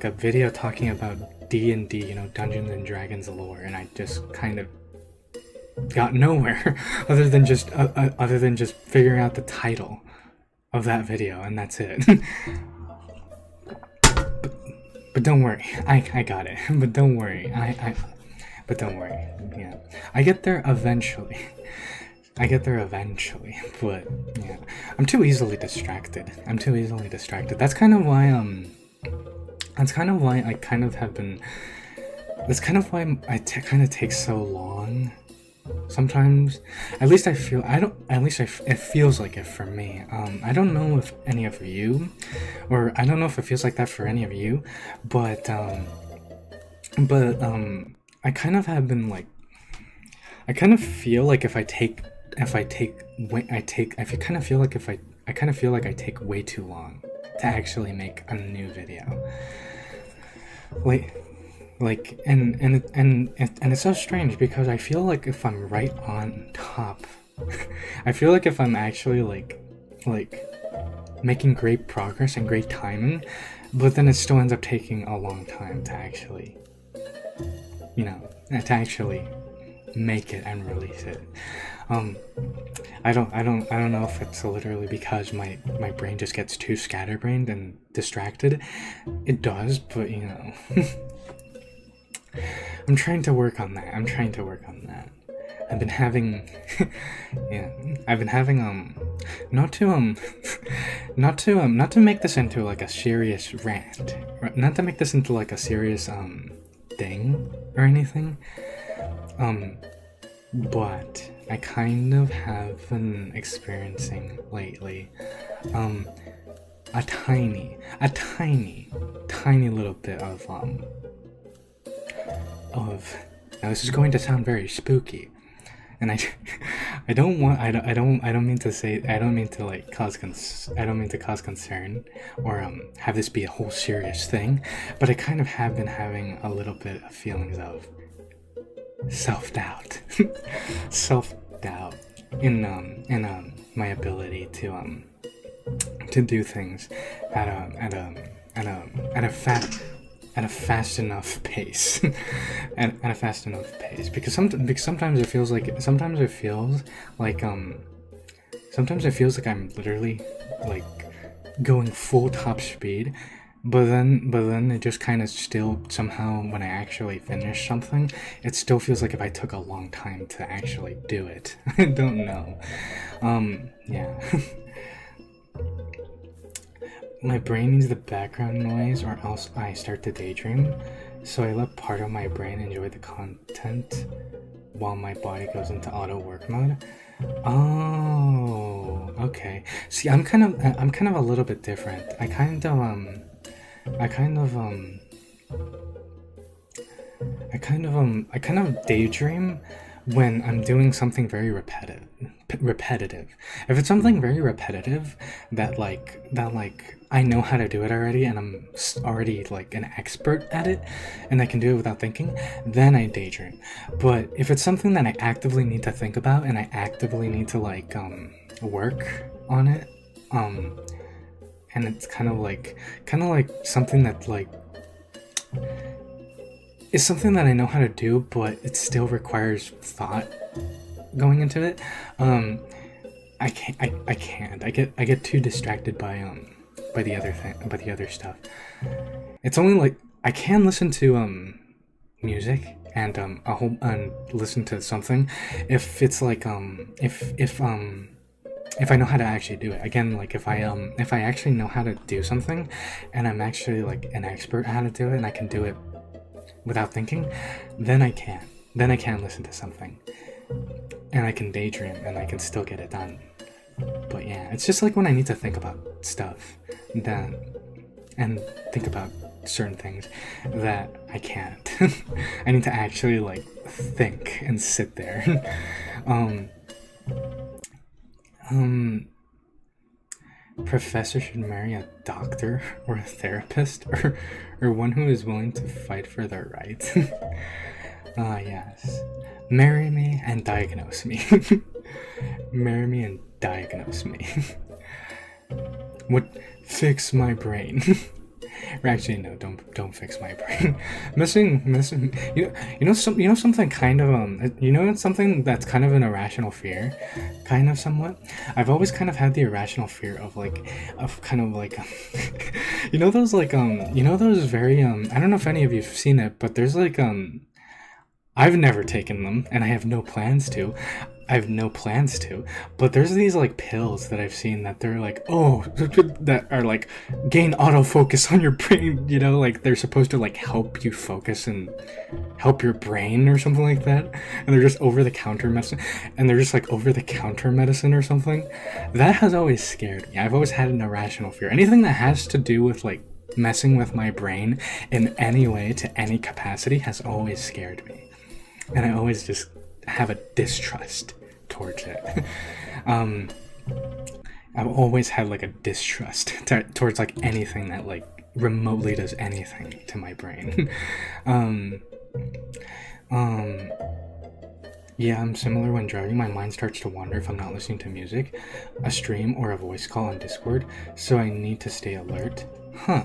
a video talking about D&D, you know, Dungeons and Dragons lore, and I just kind of got nowhere other than just figuring out the title of that video, and that's it. But don't worry, I got it. But don't worry, but don't worry. Yeah, I get there eventually. I get there eventually. But yeah, I'm too easily distracted. I'm too easily distracted. That's kind of why I kind of have been. That's kind of why kind of take so long. Sometimes, at least I feel I don't. At least it feels like it for me. I don't know if any of you, or I don't know if it feels like that for any of you, but I kind of have been like. I kind of feel like I kind of feel like I kind of feel like I take way too long to actually make a new video. And it's so strange because I feel like if I'm right on top, I feel like if I'm actually like making great progress and great timing, but then it still ends up taking a long time to actually, to actually make it and release it. I don't know if it's literally because my brain just gets too scatterbrained and distracted. It does, but I'm trying to work on that. I've been having not to make this into like a serious rant, not to make this into like a serious thing or anything, but I kind of have been experiencing lately a tiny little bit of now this is going to sound very spooky, and I don't mean to like cause concern or have this be a whole serious thing, but I kind of have been having a little bit of feelings of self-doubt in my ability to do things at a fast enough pace. at a fast enough pace, because sometimes it feels like I'm literally like going full top speed, but then it just kind of still somehow, when I actually finish something, it still feels like if I took a long time to actually do it. I don't know. Yeah. My brain needs the background noise or else I start to daydream, so I let part of my brain enjoy the content while my body goes into auto work mode. Oh, okay. See, I'm kind of a little bit different. I kind of daydream when I'm doing something very repetitive. If it's something very repetitive that I know how to do it already, and I'm already like an expert at it, and I can do it without thinking, then I daydream. But if it's something that I actively need to think about and I actively need to like work on it, and it's kind of like something that like is something that I know how to do, but it still requires thought going into it. I can't. I get too distracted by the other stuff. It's only like I can listen to music and listen to something if it's like if I know how to actually do it. Again, like if I actually know how to do something and I'm actually like an expert at how to do it and I can do it without thinking, then I can listen to something and I can daydream and I can still get it done. But yeah, it's just like when I need to think about stuff and think about certain things that I can't. I need to actually like think and sit there. Professor should marry a doctor or a therapist or one who is willing to fight for their rights. Yes. Marry me and diagnose me. Marry me and diagnose me. What? Fix my brain. Or actually, no, don't fix my brain. missing. Something kind of something that's kind of an irrational fear, kind of somewhat. I've always kind of had the irrational fear of those very I don't know if any of you've seen it, but there's I've never taken them, and I have no plans to. But there's these like pills that I've seen that they're like, oh, that are like gain autofocus on your brain, like they're supposed to like help you focus and help your brain or something like that. And they're just over the counter medicine, or something. That has always scared me. I've always had an irrational fear. Anything that has to do with like messing with my brain in any way to any capacity has always scared me. And I always just have a distrust towards it. I've always had like a distrust towards like anything that like remotely does anything to my brain. Yeah, I'm similar when driving. My mind starts to wander if I'm not listening to music, a stream, or a voice call on Discord, so I need to stay alert. Huh.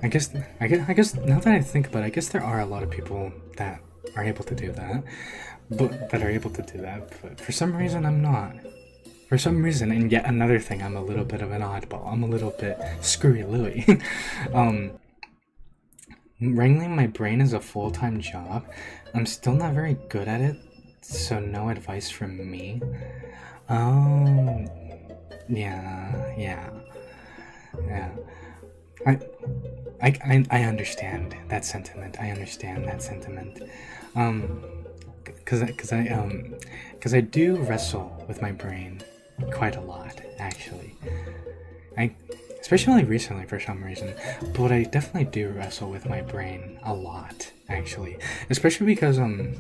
I guess now that I think about it, I guess there are a lot of people that are able to do that, but for some reason I'm not. For some reason, and yet another thing, I'm a little bit of an oddball. I'm a little bit screwy Louie. Wrangling my brain is a full-time job. I'm still not very good at it, so no advice from me. Oh, yeah. I understand that sentiment. Cause I do wrestle with my brain quite a lot, actually. Especially recently for some reason, but I definitely do wrestle with my brain a lot, actually. Especially because I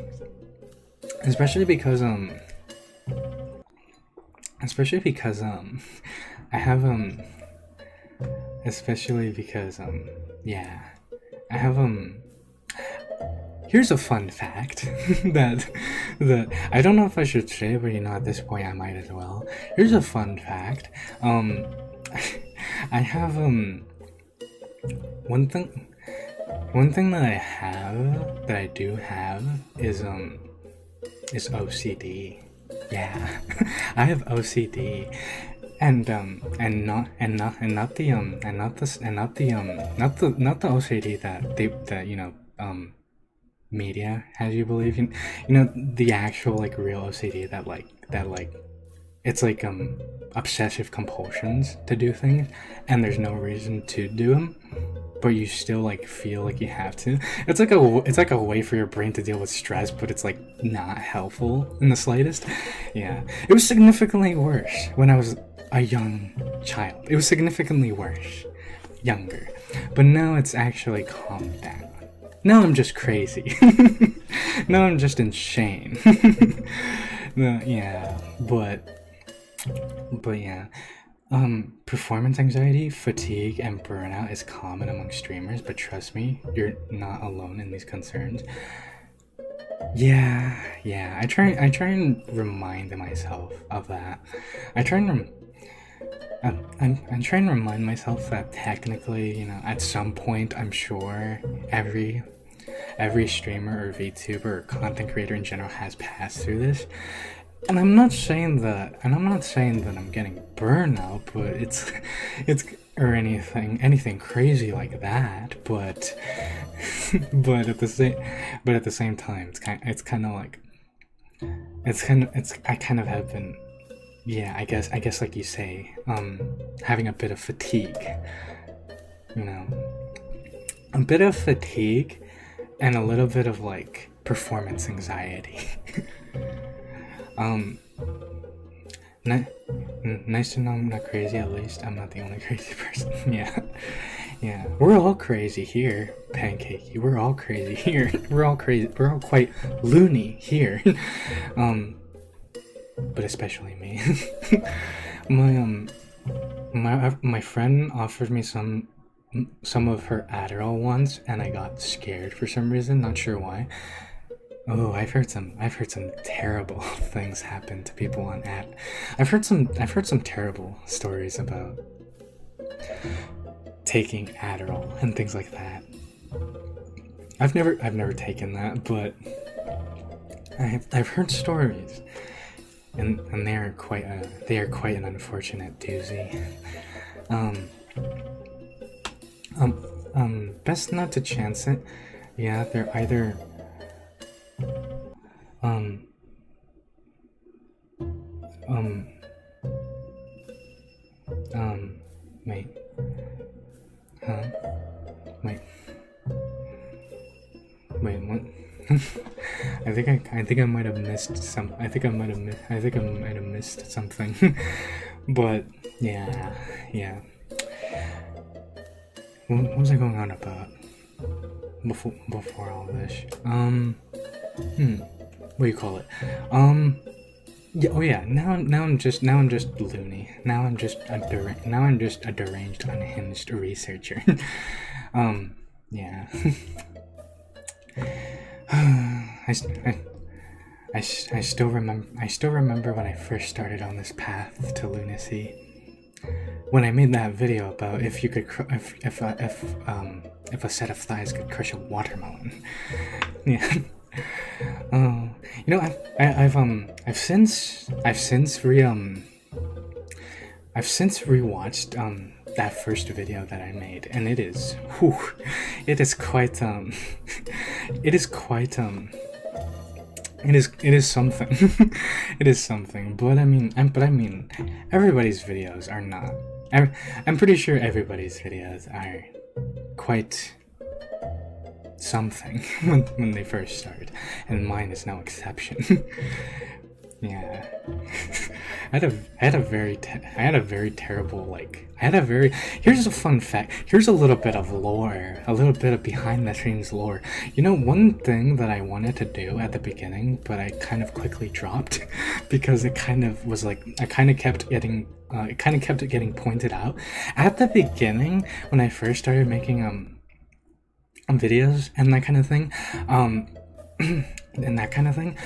have I have here's a fun fact that I don't know if I should say, but at this point I might as well. Here's a fun fact. I have one thing that I do have is OCD. Yeah. I have OCD. And not the OCD that media has you believe in, the actual like real OCD that it's like obsessive compulsions to do things and there's no reason to do them, but you still like feel like you have to. It's like a way for your brain to deal with stress, but it's like not helpful in the slightest. Yeah, it was significantly worse when I was a young child. It was significantly worse younger, but now it's actually calmed down. Now I'm just crazy. Now I'm just insane. Yeah, but yeah. Performance anxiety, fatigue, and burnout is common among streamers, but trust me, you're not alone in these concerns. Yeah. I try and remind myself of that. I'm trying to remind myself that technically, at some point, I'm sure every streamer or VTuber or content creator in general has passed through this. And I'm not saying that I'm getting burnout, but it's or anything crazy like that. But at the same time, I kind of have been. Yeah, I guess like you say, having a bit of fatigue, a bit of fatigue and a little bit of like performance anxiety. Nice to know I'm not crazy. At least I'm not the only crazy person. Yeah, we're all crazy here, Pancakey. We're all crazy here. We're all crazy. We're all quite loony here. But especially me. My friend offered me some of her Adderall once, and I got scared for some reason, not sure why. Oh, I've heard some terrible things happen to people on app. I've heard some terrible stories about taking Adderall and things like that. I've never taken that, but I've heard stories, and they are quite an unfortunate doozy. Um, Best not to chance it. Yeah, they're either um um um wait, huh? Wait, wait, what? I think I might have missed some. I think I might have missed something. But yeah, yeah. What was I going on about before all this? What do you call it? Yeah. Oh yeah. Now I'm just loony. Now I'm just a deranged, unhinged researcher. Yeah. I still remember when I first started on this path to lunacy. When I made that video about if you could if a set of thighs could crush a watermelon. Yeah. Oh, you know, I've since rewatched that first video that I made, and it is, whew, it is quite it is quite it is something. It is something. But I mean, everybody's videos are not. I'm pretty sure everybody's videos are quite something when they first started, and mine is no exception. Yeah. I had a very terrible, like, here's a fun fact. Here's a little bit of lore, a little bit of behind the scenes lore. You know, one thing that I wanted to do at the beginning, but I kind of quickly dropped because it kind of was like, it kind of kept getting pointed out at the beginning when I first started making videos and that kind of thing. And that kind of thing.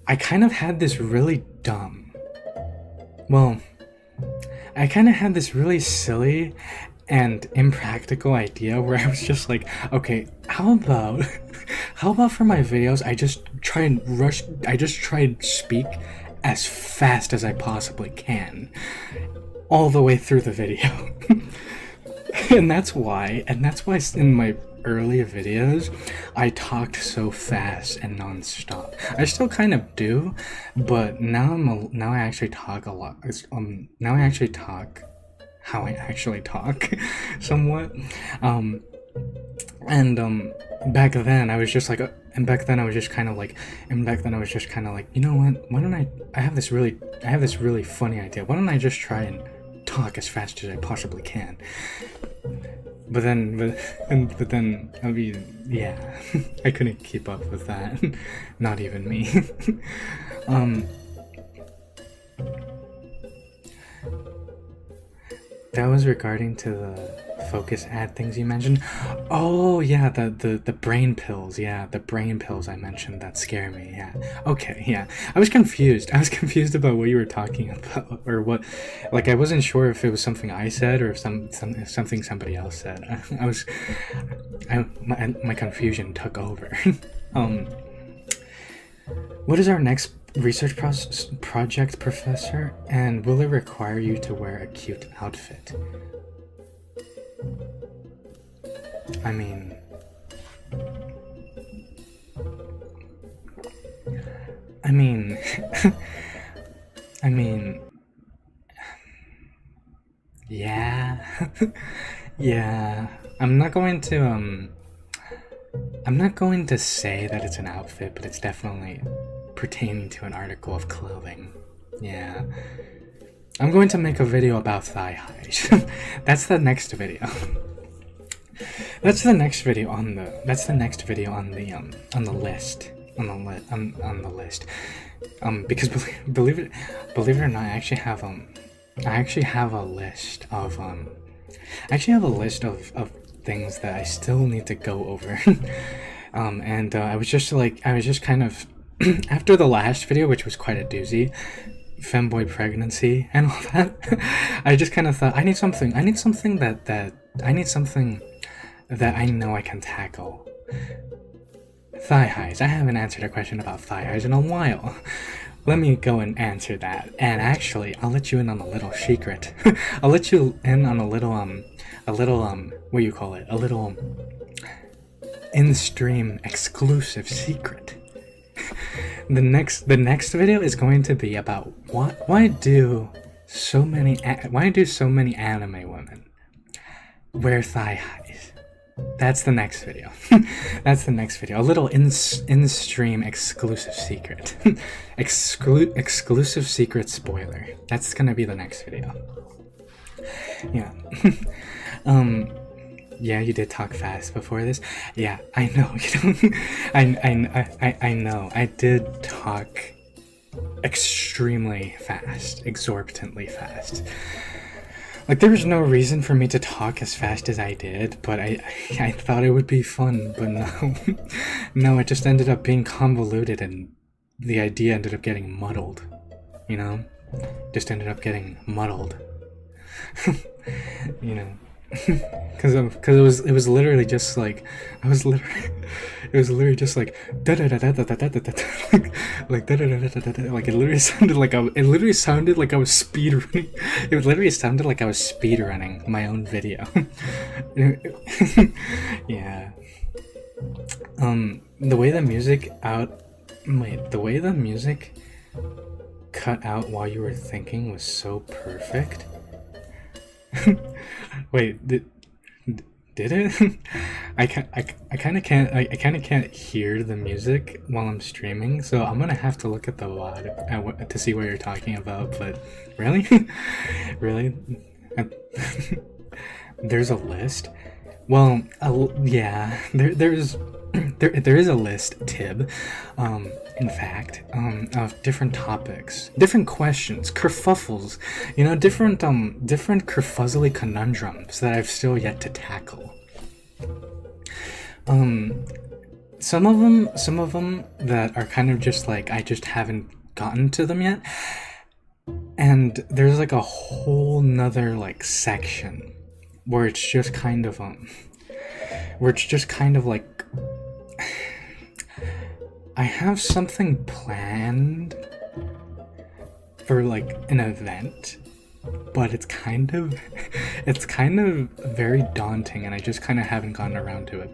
I kind of had this really dumb, well, I kind of had this really silly and impractical idea where I was just like, okay, how about for my videos, I just try and speak as fast as I possibly can all the way through the video. and that's why in my earlier videos I talked so fast and non-stop. I still kind of do, but now I actually talk a lot. Now I actually talk how I actually talk somewhat. Back then I was just like, you know what? Why don't I have this really funny idea. Why don't I just try and talk as fast as I possibly can? But then, I mean, yeah, I couldn't keep up with that. Not even me. That was regarding to the focus ad things you mentioned. Oh yeah, the brain pills. Yeah, the brain pills I mentioned that scare me. Yeah. Okay. Yeah. I was confused about what you were talking about, or what. Like, I wasn't sure if it was something I said or if something somebody else said. My confusion took over. What is our next research project, Professor? And will it require you to wear a cute outfit? I mean, I mean, I mean, yeah, yeah. I'm not going to say that it's an outfit, but it's definitely pertaining to an article of clothing. Yeah. I'm going to make a video about thigh highs. That's the next video. That's the next video on the list. On the list. Because believe it or not, I actually have a list of things that I still need to go over. And I was just kind of after the last video, which was quite a doozy, femboy pregnancy and all that. I just kind of thought I need something that I know I can tackle. Thigh highs. I haven't answered a question about thigh highs in a while. Let me go and answer that. And actually, I'll let you in on a little secret. I'll let you in on a little what do you call it? A little in-stream exclusive secret. The next video is going to be about why do so many anime women wear thigh highs? That's the next video. That's the next video. A little in-stream exclusive secret. Exclusive secret spoiler. That's gonna be the next video. Yeah. Yeah, you did talk fast before this. Yeah, I know. I know. I did talk extremely fast, exorbitantly fast. Like, there was no reason for me to talk as fast as I did, but I thought it would be fun, but no. No, it just ended up being convoluted, and the idea ended up getting muddled, you know? Just ended up getting muddled. You know? Because it was literally just like it was literally just like da da da da da da da da like da da da da da da, like it literally sounded like I was speed running. It literally sounded like I was speed running my own video. Yeah. The way the music cut out while you were thinking was so perfect. Wait, did it? I kind of can't hear the music while I'm streaming, so I'm gonna have to look at the VOD to see what you're talking about. But really, really, there's a list. Well, yeah, there is a list, Tib, in fact, of different topics, different questions, kerfuffles, you know, different kerfuzzly conundrums that I've still yet to tackle. Some of them that are kind of just like, I just haven't gotten to them yet, and there's like a whole nother like section where it's just kind of like I have something planned for like an event, but it's kind of very daunting, and I just kind of haven't gotten around to it,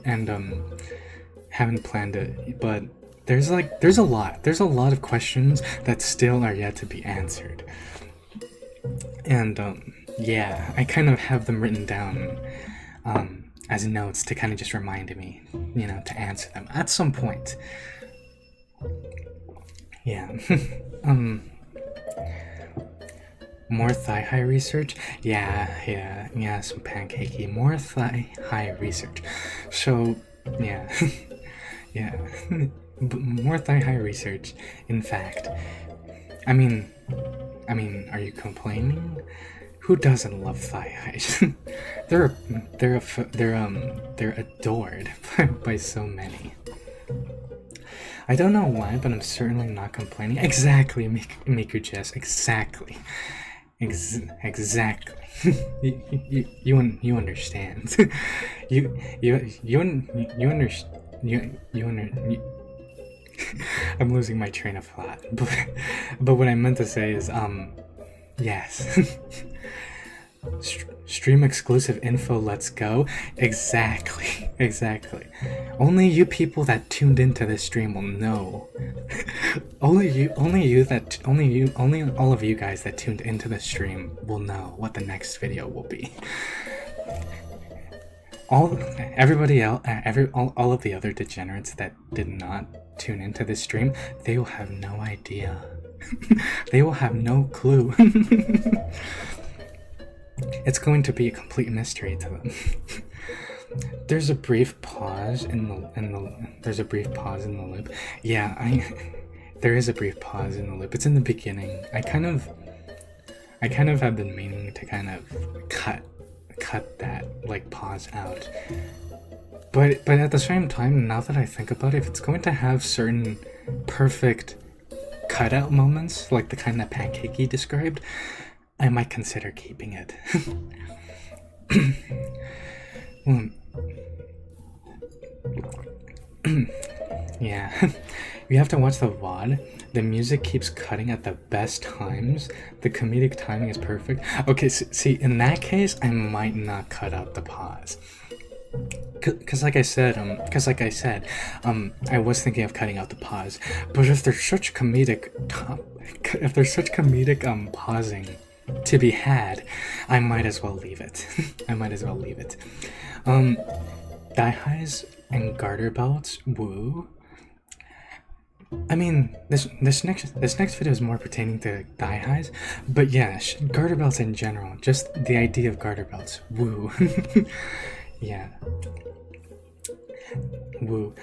and haven't planned it. But there's a lot of questions that still are yet to be answered, and yeah, I kind of have them written down as notes to kind of just remind me, you know, to answer them at some point. Yeah. More thigh-high research? Yeah, some pancakey. More thigh-high research. So, yeah. Yeah. More thigh-high research, in fact. I mean, are you complaining? Who doesn't love thigh highs? They're adored by so many. I don't know why, but I'm certainly not complaining. Exactly, Miku Jess. Exactly. Exactly. You understand. you understand. I'm losing my train of thought. But what I meant to say is yes. Stream exclusive info, let's go. Exactly. Only you people that tuned into this stream will know. only all of you guys that tuned into the stream will know what the next video will be. All of the other degenerates that did not tune into this stream, they will have no idea. They will have no clue. It's going to be a complete mystery to them. There's a brief pause in the loop. Yeah, there is a brief pause in the loop. It's in the beginning. I kind of have been meaning to kind of cut that like pause out. But at the same time, now that I think about it, if it's going to have certain perfect cutout moments, like the kind that Pancakey described, I might consider keeping it. Yeah, you have to watch the VOD. The music keeps cutting at the best times. The comedic timing is perfect. Okay, see, in that case, I might not cut out the pause. Cause like I said, I was thinking of cutting out the pause. But if there's such comedic, pausing to be had, I might as well leave it. I might as well leave it. Thigh highs and garter belts, woo. I mean, this next video is more pertaining to thigh highs, but yeah, garter belts in general, just the idea of garter belts, woo. Yeah, woo.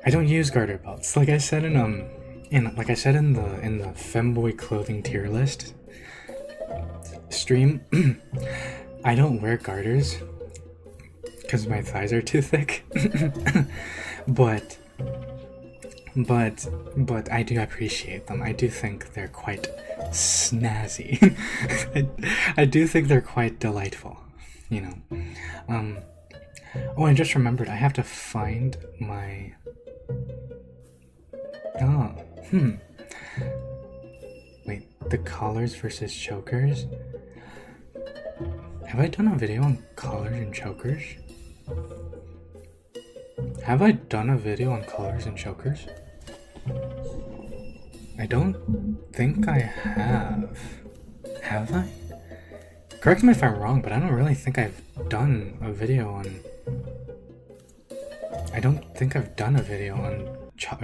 I don't use garter belts, like I said in the Femboy clothing tier list stream. I don't wear garters because my thighs are too thick. but I do appreciate them. I do think they're quite snazzy. I do think they're quite delightful, you know. Oh, I just remembered, I have to find my... Oh, wait, the collars versus chokers? Have I done a video on collars and chokers? Have I done a video on collars and chokers? I don't think I have. Have I? Correct me if I'm wrong, but I don't really think I've done a video on... I don't think I've done a video on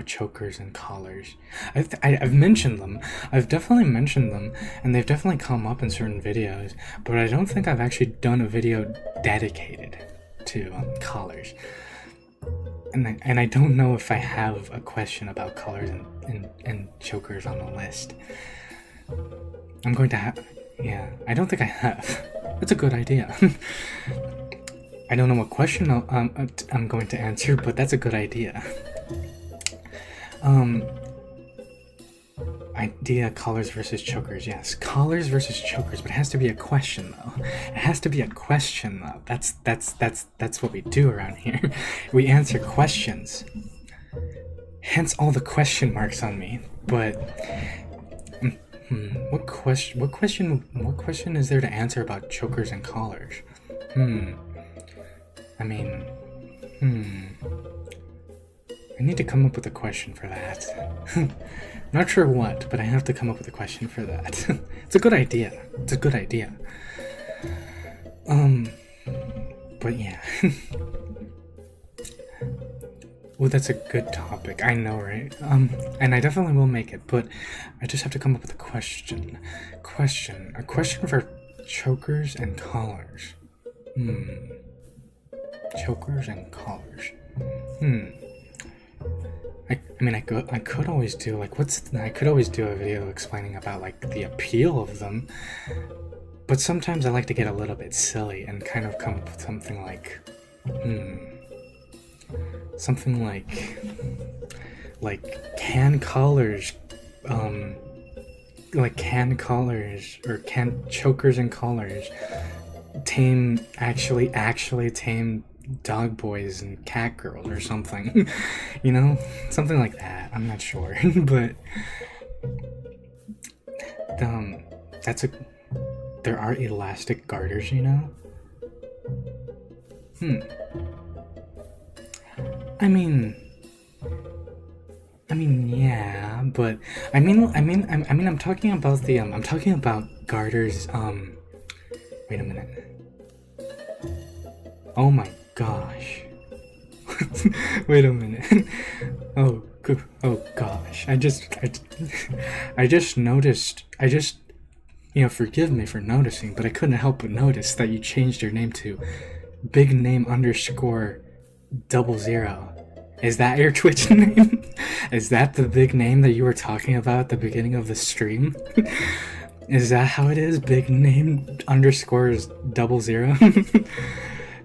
chokers and collars. I've mentioned them. I've definitely mentioned them, and they've definitely come up in certain videos, but I don't think I've actually done a video dedicated to collars. And I don't know if I have a question about collars and chokers on the list. I'm going to have... Yeah, I don't think I have. That's a good idea. I don't know what question I'm going to answer, but that's a good idea. Idea collars versus chokers. Yes, collars versus chokers, but it has to be a question though. It has to be a question though. That's what we do around here. We answer questions. Hence all the question marks on me. But what question is there to answer about chokers and collars? I mean, I need to come up with a question for that. Not sure what, but I have to come up with a question for that. It's a good idea. It's a good idea. But yeah. Well, that's a good topic. I know, right? And I definitely will make it, but I just have to come up with a question. A question for chokers and collars. Chokers and collars. I mean, I could always do like I could always do a video explaining about like the appeal of them, but sometimes I like to get a little bit silly and kind of come up with something like can collars or can chokers and collars actually tame dog boys and cat girls or something. You know, something like that. I'm not sure. But there are elastic garters, you know. I mean yeah, but I'm talking about garters. Wait a minute. Oh my gosh. Wait a minute. Oh gosh. I just noticed. Forgive me for noticing, but I couldn't help but notice that you changed your name to big name _00. Is that your Twitch name? Is that the big name that you were talking about at the beginning of the stream? Is that how it is? Big name _00?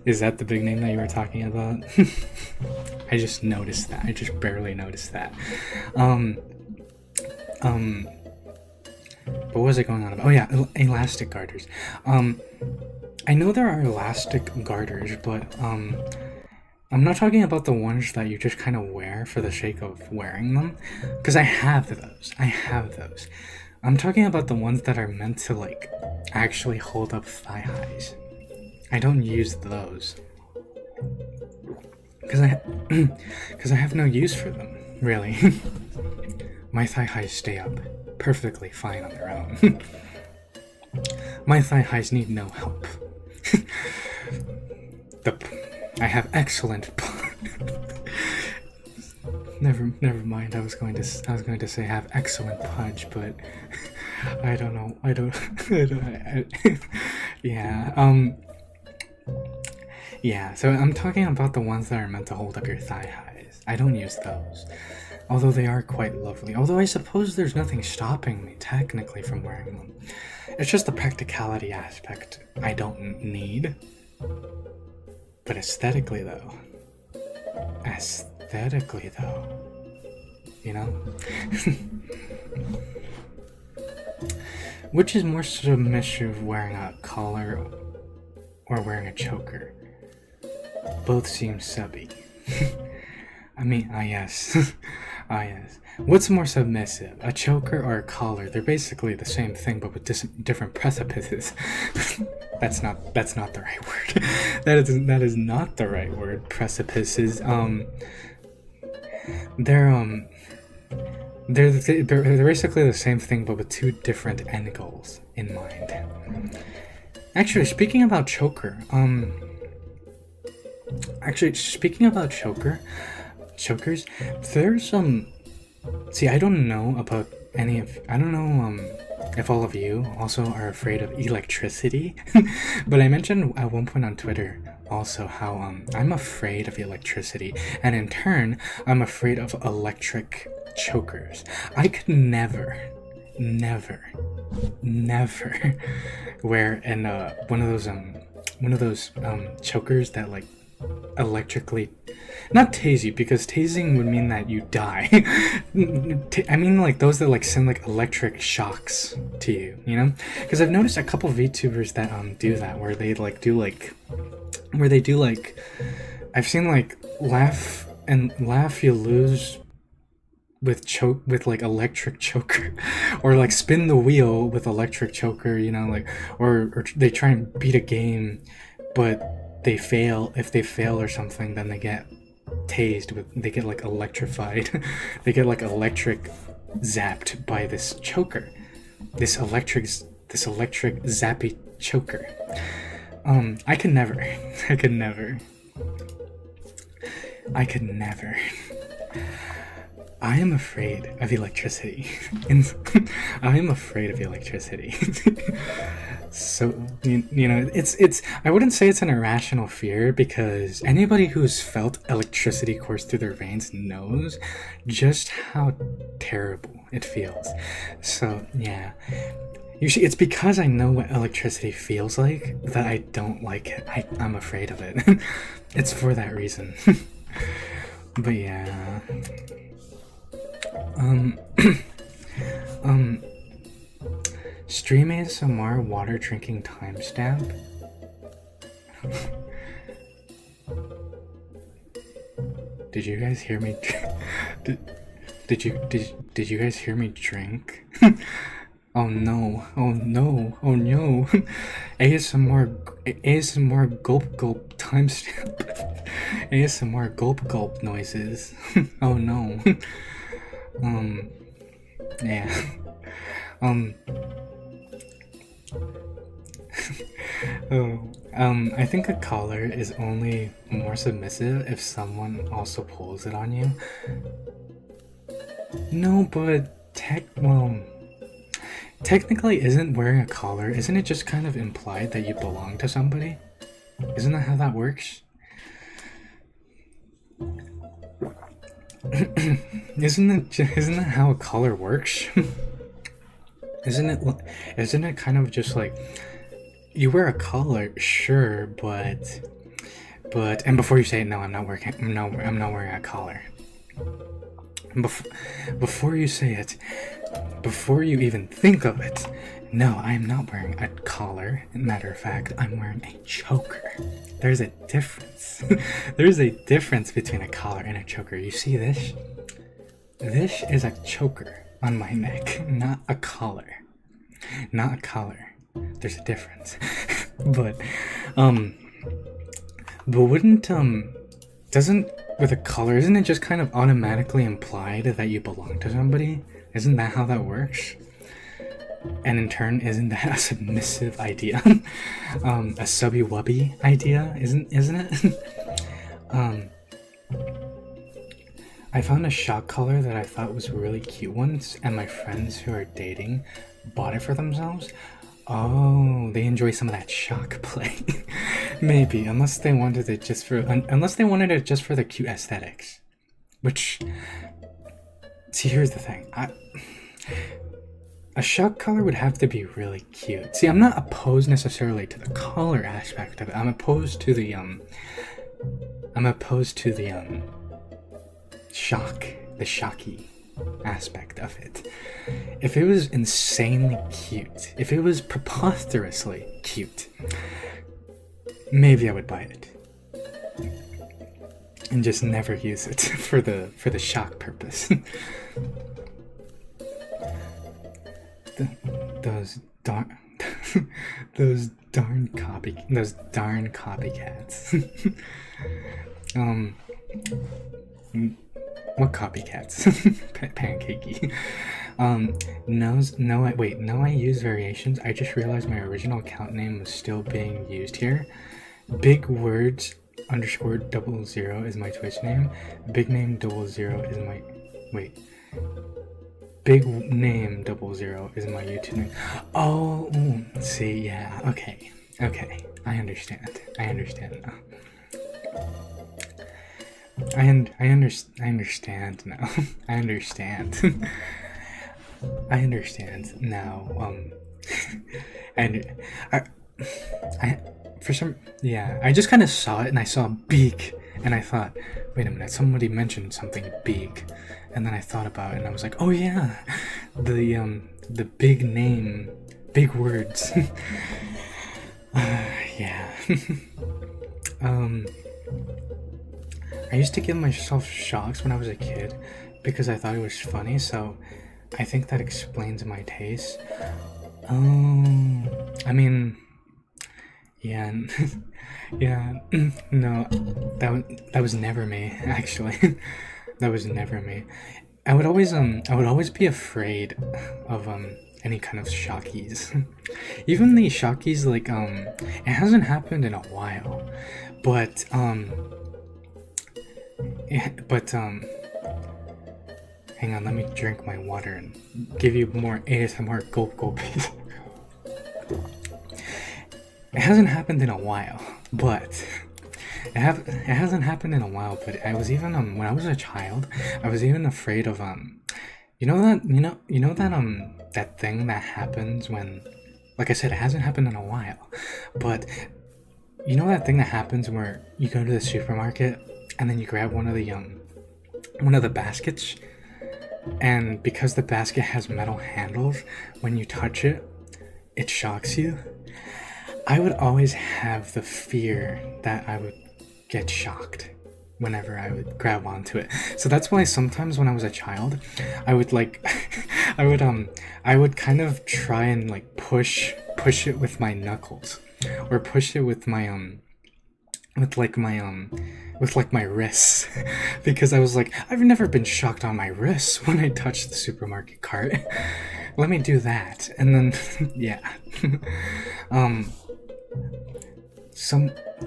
Is that the big name that you were talking about? I just noticed that. I just barely noticed that. But what was it going on about? Oh yeah, elastic garters. I know there are elastic garters, but I'm not talking about the ones that you just kind of wear for the sake of wearing them, because I have those. I'm talking about the ones that are meant to like actually hold up thigh highs. I don't use those because I have no use for them, really. My thigh highs stay up perfectly fine on their own. My thigh highs need no help. I have excellent. Never mind. I was going to say have excellent pudge, but I don't know. Yeah. Yeah. So I'm talking about the ones that are meant to hold up your thigh highs. I don't use those, although they are quite lovely. Although I suppose there's nothing stopping me technically from wearing them. It's just the practicality aspect I don't need. But aesthetically though, you know? Which is more submissive, wearing a collar or wearing a choker? Both seem subby. I mean, yes. Yes. What's more submissive, a choker or a collar? They're basically the same thing, but with different precipices. That's not the right word. That is not the right word. Precipices. They're basically the same thing, but with two different end goals in mind. Actually, speaking about choker, chokers, there's see, I don't know about if all of you also are afraid of electricity. But I mentioned at one point on Twitter also how I'm afraid of electricity, and in turn I'm afraid of electric chokers. I could never wear one of those chokers that like electrically, not tase you, because tasing would mean that you die. I mean like those that like send like electric shocks to you, you know? Because I've noticed a couple VTubers that do that, where they I've seen like laugh you lose with like electric choker, or like spin the wheel with electric choker, you know, like or they try and beat a game but they fail. If they fail or something, then they get tased they get like electrified. They get like electric zapped by this choker, this electric zappy choker. I could never. I am afraid of electricity. I am afraid of electricity. So, you know, it's I wouldn't say it's an irrational fear, because anybody who's felt electricity course through their veins knows just how terrible it feels. So, yeah. Usually it's because I know what electricity feels like that I don't like it. I'm afraid of it. It's for that reason. But yeah. Stream ASMR water drinking timestamp. Did you guys hear me? Did you guys hear me drink? Oh no! ASMR gulp timestamp. ASMR gulp noises. Oh no. Yeah. I think a collar is only more submissive if someone also pulls it on you. No, but technically isn't wearing a collar, isn't it just kind of implied that you belong to somebody? Isn't that how that works? Isn't that how a collar works? Isn't it kind of just like, you wear a collar, sure, but But and before you say it, no, I'm not wearing. No, I'm not wearing a collar. Before you say it, before you even think of it, no, I am not wearing a collar. Matter of fact, I'm wearing a choker. There's a difference. There's a difference between a collar and a choker. You see this? This is a choker on my neck, not a collar. Not a collar. There's a difference. but wouldn't, doesn't, with a collar, isn't it just kind of automatically implied that you belong to somebody? Isn't that how that works? And in turn, isn't that a submissive idea? A subby-wubby idea, isn't it? I found a shock collar that I thought was really cute once, and my friends who are dating bought it for themselves. Oh, they enjoy some of that shock play. Maybe, unless they wanted it just for the cute aesthetics. Which, see, here's the thing. A shock collar would have to be really cute. See, I'm not opposed necessarily to the collar aspect of it. I'm opposed to the shocky aspect of it. If it was insanely cute, if it was preposterously cute, maybe I would buy it and just never use it for the shock purpose. Those darn copycats. What copycats? Pancakey. No, I use variations. I just realized my original account name was still being used here. Big words _00 is my Twitch name. Big name 00 is my Big name 00 is my YouTube name. Oh, see, yeah, okay. I understand now. I understand now. I understand now. And I just kind of saw it, and I saw beak, and I thought, wait a minute, somebody mentioned something beak, and then I thought about it, and I was like, oh yeah, the big name, big words. Yeah. I used to give myself shocks when I was a kid because I thought it was funny, so I think that explains my taste. I mean, yeah, yeah, no, that was never me, actually. That was never me. I would always be afraid of any kind of shockies. Even the shockies, like, it hasn't happened in a while, but hang on, let me drink my water and give you more ASMR gulpies. It hasn't happened in a while, but it hasn't happened in a while. But I was even when I was a child, I was even afraid of that thing that happens when, like I said, it hasn't happened in a while, but you know that thing that happens where you go to the supermarket and then you grab one of the baskets, and because the basket has metal handles, when you touch it, it shocks you. I would always have the fear that I would get shocked whenever I would grab onto it. So that's why sometimes when I was a child, I would I would kind of try and like push it with my knuckles, or push it with my my wrists, because I was like, I've never been shocked on my wrists when I touch the supermarket cart. Let me do that, and then yeah.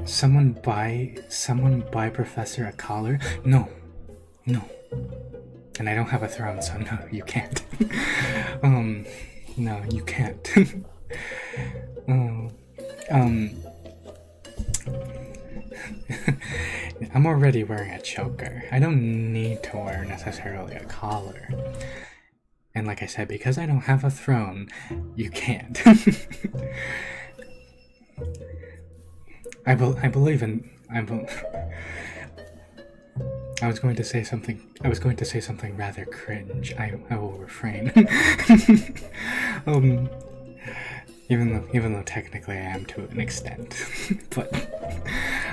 Someone buy Professor a collar? No. And I don't have a throne, so no, you can't. No, you can't. I'm already wearing a choker. I don't need to wear necessarily a collar. And like I said, because I don't have a throne, you can't. I believe in I was going to say something. I was going to say something rather cringe. I will refrain. um, even though technically I am to an extent, but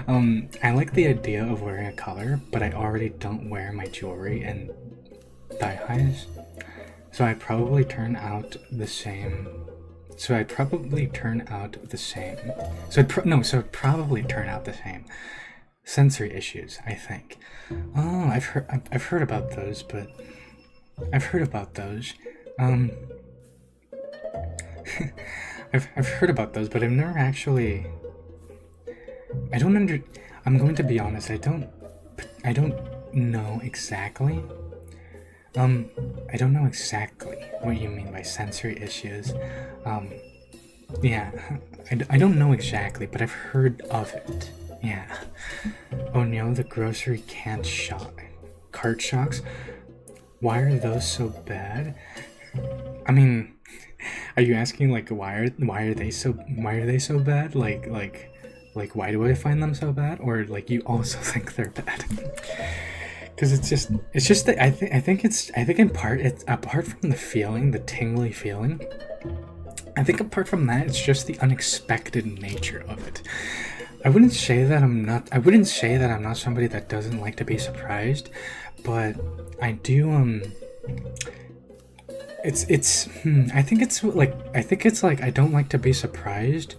I like the idea of wearing a collar, but I already don't wear my jewelry and thigh highs, so I probably turn out the same. So I'd probably turn out the same. So it'd probably turn out the same. Sensory issues, I think. Oh, I've heard about those, but I've heard about those. I've heard about those, but I've never actually. I'm going to be honest. I don't know exactly. I don't know exactly what you mean by sensory issues. Yeah, I don't know exactly, but I've heard of it. Yeah. Oh no, the grocery cart shocks. Why are those so bad? I mean, are you asking like why are they so bad? Like why do I find them so bad? Or like you also think they're bad? Because it's just that I think in part it's apart from the feeling, the tingly feeling. I think apart from that, it's just the unexpected nature of it. I wouldn't say that I'm not somebody that doesn't like to be surprised, but I do. I think it's like I don't like to be surprised,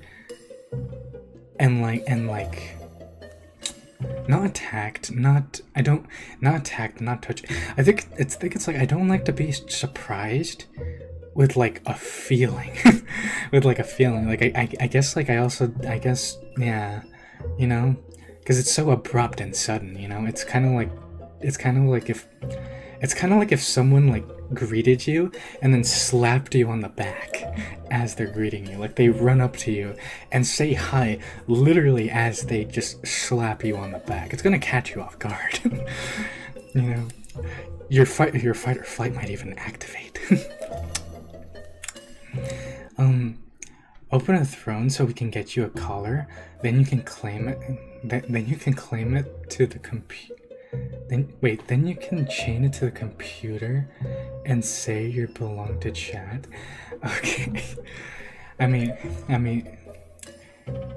and not attacked, not touched. I think it's like I don't like to be surprised with like a feeling, like I guess yeah, you know, because it's so abrupt and sudden, you know. It's kind of like if someone like greeted you and then slapped you on the back as they're greeting you. Like they run up to you and say hi literally as they just slap you on the back. It's gonna catch you off guard. You know, your fight or flight might even activate. Open a throne so we can get you a collar. Then you can claim it. Then you can claim it to the Then you can chain it to the computer and say you belong to chat. Okay. I mean,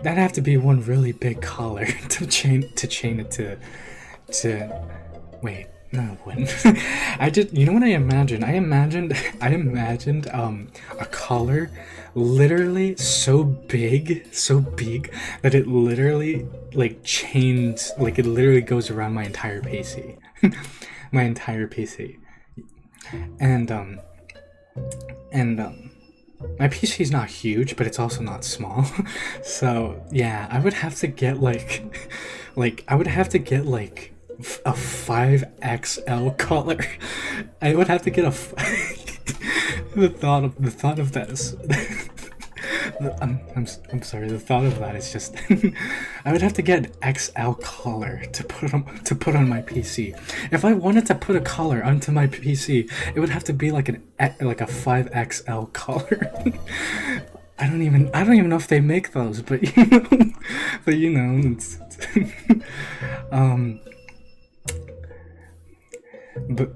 that'd have to be one really big collar to chain it to. Wait, no, it wouldn't. You know what I imagined? I imagined a collar literally so big that it literally like chains, like it literally goes around my entire PC. My entire PC. And my PC is not huge, but it's also not small. So yeah, I would have to get like a 5XL collar. I would have to get the thought of that is I'm sorry, the thought of that is just I would have to get an XL collar to put on my PC. If I wanted to put a collar onto my PC, it would have to be like a 5XL collar. I don't even know if they make those, but you know, it's but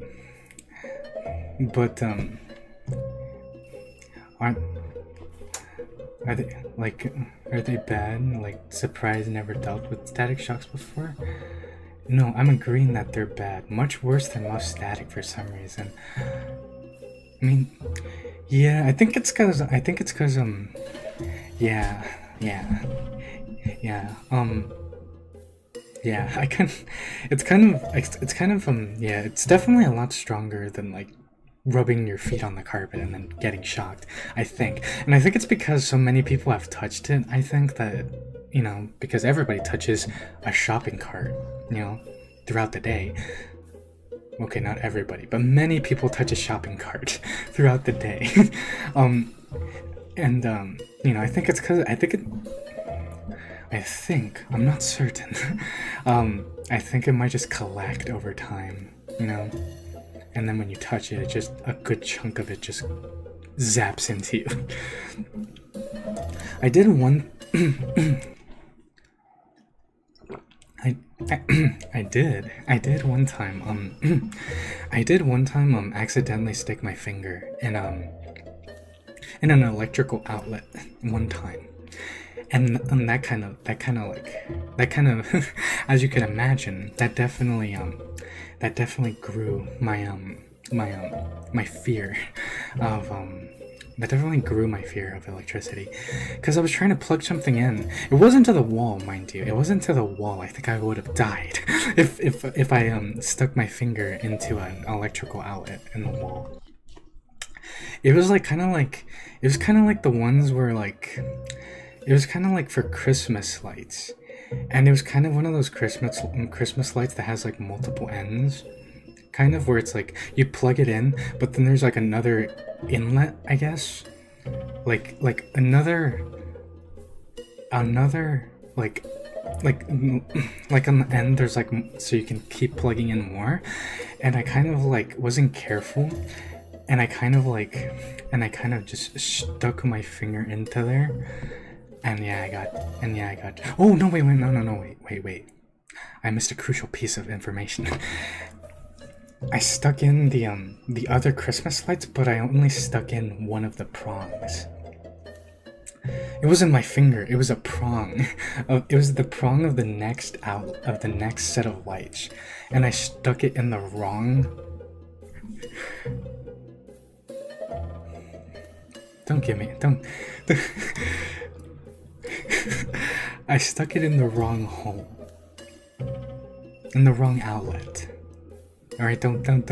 are they bad? Like, surprise never dealt with static shocks before? No, I'm agreeing that they're bad. Much worse than most static for some reason. I mean, yeah, I think it's cause yeah, it's definitely a lot stronger than like rubbing your feet on the carpet and then getting shocked, I think. And I think it's because so many people have touched it. I think that, you know, because everybody touches a shopping cart, you know, throughout the day. Okay, not everybody, but many people touch a shopping cart throughout the day. You know, I think it's because I'm not certain. I think it might just collect over time, you know? And then when you touch it, just a good chunk of it just zaps into you. I did one I did one time. I did one time. Accidentally stick my finger in an electrical outlet one time, and that kind of as you can imagine, that definitely grew my fear of that definitely grew my fear of electricity, because I was trying to plug something in. It wasn't to the wall, mind you. It wasn't to the wall. I think I would have died if I stuck my finger into an electrical outlet in the wall. It was like kind of like the ones where like it was kind of like for Christmas lights, and it was kind of one of those Christmas lights that has like multiple ends, kind of where it's like you plug it in, but then there's like another inlet, I guess, like another like on the end there's like, so you can keep plugging in more, and I kind of like wasn't careful, and I kind of just stuck my finger into there, and I got oh no, wait, I missed a crucial piece of information. I stuck in the other Christmas lights, but I only stuck in one of the prongs. It wasn't my finger, it was a prong. It was the prong of the next set of lights, and I stuck it in the wrong. Don't give me, don't. I stuck it in the wrong hole, in the wrong outlet. All right, don't get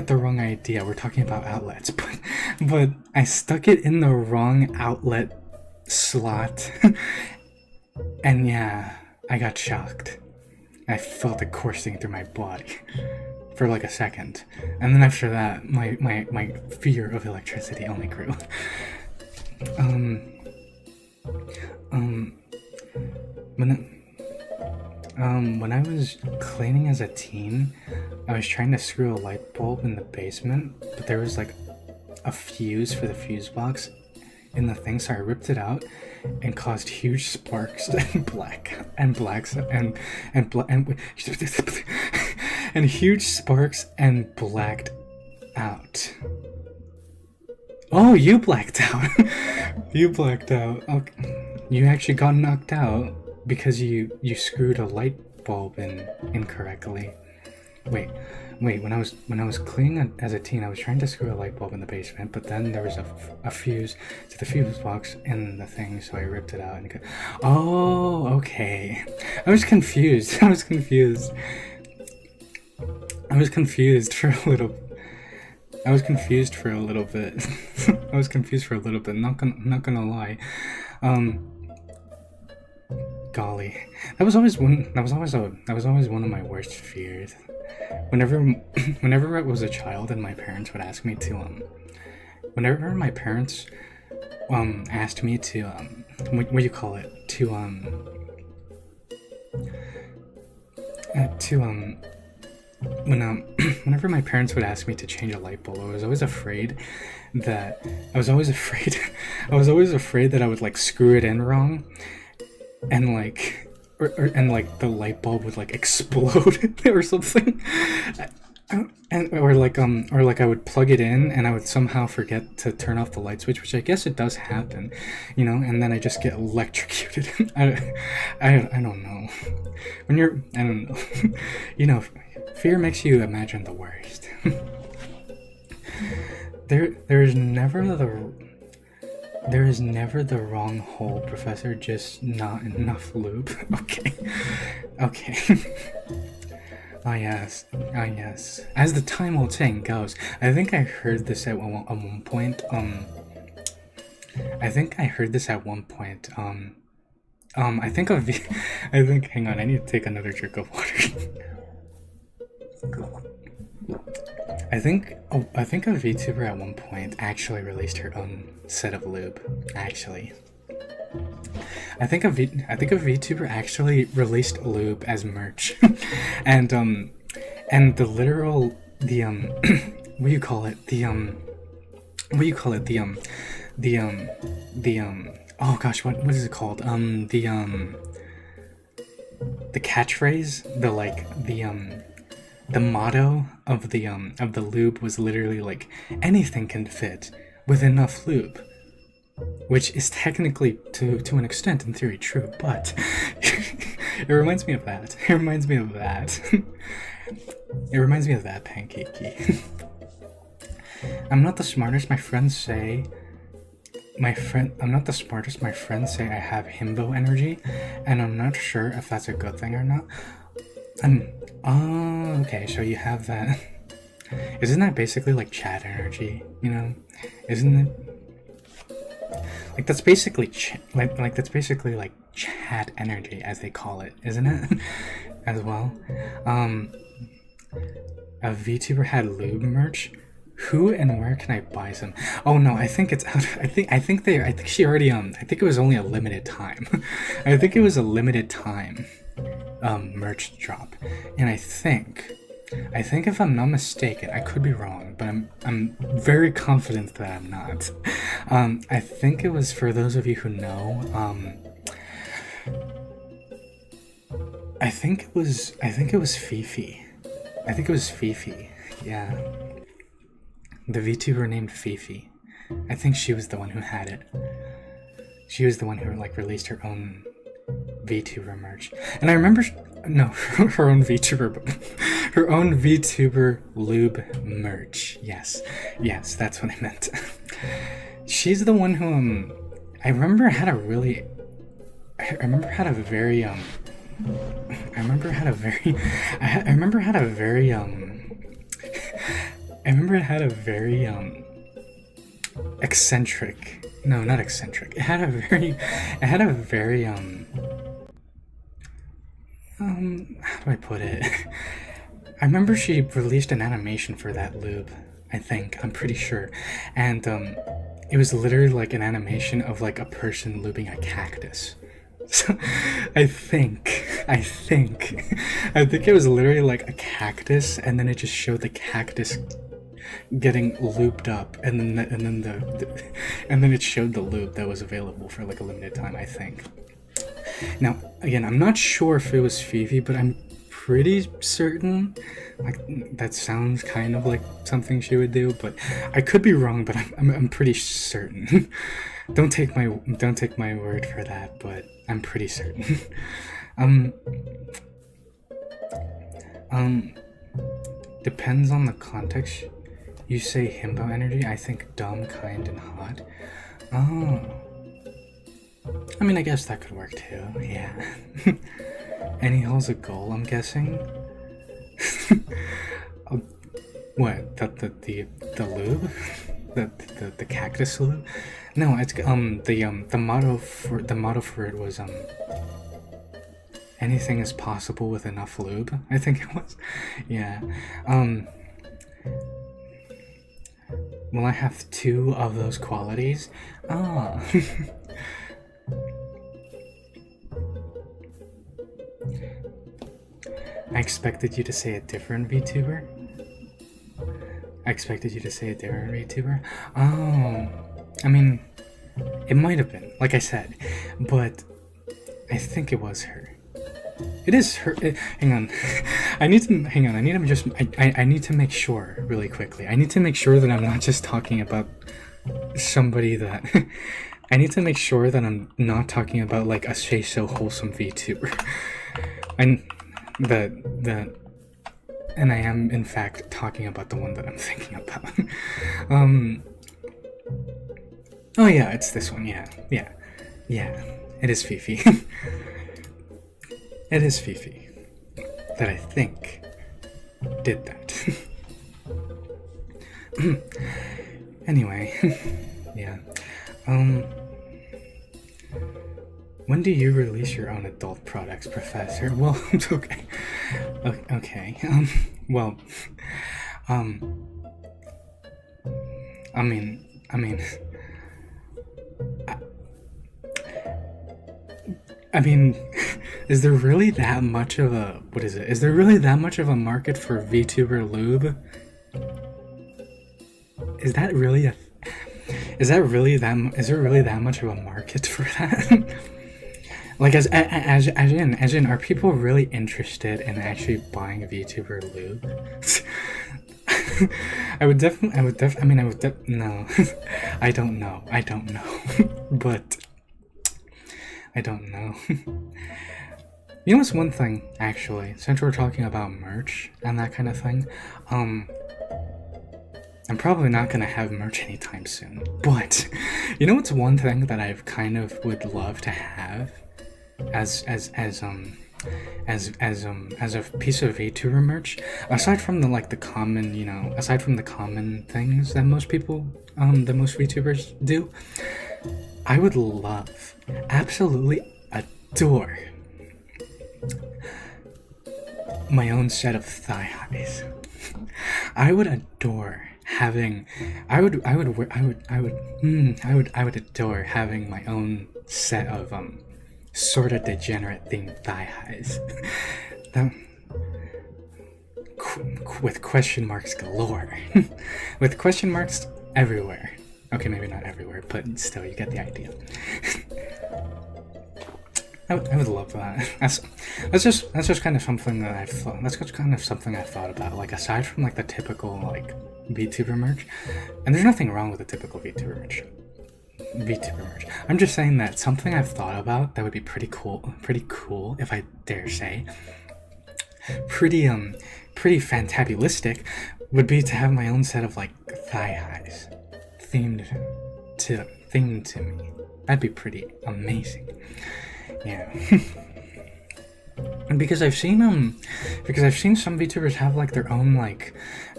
the wrong idea. We're talking about outlets, but I stuck it in the wrong outlet slot, and yeah, I got shocked. I felt it coursing through my body for like a second, and then after that, my fear of electricity only grew. When I was cleaning as a teen, I was trying to screw a light bulb in the basement, but there was like a fuse for the fuse box in the thing, so I ripped it out and caused huge sparks and huge sparks and blacked out. Oh, you blacked out. You blacked out. Okay. You actually got knocked out because you screwed a light bulb in incorrectly. Wait. When I was cleaning as a teen, I was trying to screw a light bulb in the basement, but then there was a fuse to the fuse box in the thing, so I ripped it out and oh, okay. I was confused for a little bit. Not gonna lie. Golly, that was always one of my worst fears. Whenever I was a child and my parents would ask me to whenever my parents asked me to what do you call it, to whenever my parents would ask me to change a light bulb, I was always afraid that I would like screw it in wrong, and like and like the light bulb would like explode or something, or like I would plug it in and I would somehow forget to turn off the light switch, which I guess it does happen, you know, and then I just get electrocuted. I don't know. I don't know. You know, fear makes you imagine the worst. There is never the wrong hole, Professor, just not enough lube. Okay. Oh yes. As the time old saying goes, I think I heard this at one point. Hang on, I need to take another drink of water. I think a VTuber at one point actually released her own set of lube. Actually, I think a VTuber actually released lube as merch, and the literal what do you call it, oh gosh, what is it called, the catchphrase, the motto of the lube was literally like, anything can fit with enough lube, which is technically to an extent in theory true, but it reminds me of that. It reminds me of that. It reminds me of that, Pancakey. I'm not the smartest, my friends say. I'm not the smartest, my friends say I have himbo energy, and I'm not sure if that's a good thing or not. Oh, okay, so you have that. Isn't that basically like chat energy, you know? Isn't it? Like that's basically that's basically like chat energy, as they call it, isn't it? As well. A VTuber had lube merch. Who and where can I buy some? Oh no, I think it's out. I think she already I think it was only a limited time. I think it was a limited time merch drop. And I think if I'm not mistaken, I could be wrong, but I'm very confident that I'm not. I think it was, for those of you who know, I think it was Fifi. I think it was Fifi. Yeah. The VTuber named Fifi. I think she was the one who had it. She was the one who like released her own VTuber merch. And I remember her own VTuber lube merch. Yes, that's what I meant. She's the one who I remember had a very eccentric. No, not eccentric. It had a very how do I put it? I remember she released an animation for that lube, I'm pretty sure. And it was literally like an animation of like a person lubing a cactus. So I think it was literally like a cactus, and then it just showed the cactus getting looped up, and then it showed the lube that was available for like a limited time, I think. Now again, I'm not sure if it was Fifi, but I'm pretty certain. Like, that sounds kind of like something she would do, but I could be wrong, but I'm pretty certain. Don't take my word for that, but I'm pretty certain. Depends on the context. You say himbo energy, I think dumb, kind, and hot. Oh. I mean, I guess that could work too, yeah. Any hole's a goal, I'm guessing? What? The lube? The cactus lube? No, it's the motto for it was anything is possible with enough lube, I think it was. Yeah. Well, I have 2 of those qualities. Ah. I expected you to say a different VTuber. Oh. I mean, it might have been, like I said, but I think it was her. It is her. Hang on. I need to make sure really quickly. I need to make sure that I'm not just talking about somebody that. I need to make sure that I'm not talking about like a Say So Wholesome VTuber. And I am in fact talking about the one that I'm thinking about. Oh yeah, it's this one. Yeah. It is Fifi. It is Fifi that I think did that. Anyway, yeah. When do you release your own adult products, Professor? Well, okay. Okay. Well, I mean, is there really that much of a, what is it? Is there really that much of a market for VTuber lube? Is there really that much of a market for that? Like as in, are people really interested in actually buying VTuber lube? No. I don't know. But I don't know. You know what's one thing, actually, since we're talking about merch and that kind of thing, I'm probably not gonna have merch anytime soon, but you know what's one thing that I've kind of would love to have as a piece of VTuber merch, aside from the common, aside from the common things that most people, that most VTubers do, I would love, absolutely adore my own set of thigh highs. I would adore having, I would adore having my own set of sort of degenerate themed thigh highs. With question marks galore. With question marks everywhere. Okay, maybe not everywhere, but still, you get the idea. I would love that. That's just kind of something that I've thought. That's just kind of something I've thought about. Like, aside from like the typical like VTuber merch, and there's nothing wrong with the typical VTuber merch. I'm just saying that something I've thought about that would be pretty cool, if I dare say, pretty fantabulistic, would be to have my own set of like thigh highs themed to me. That'd be pretty amazing. Yeah. And because I've seen some VTubers have like their own like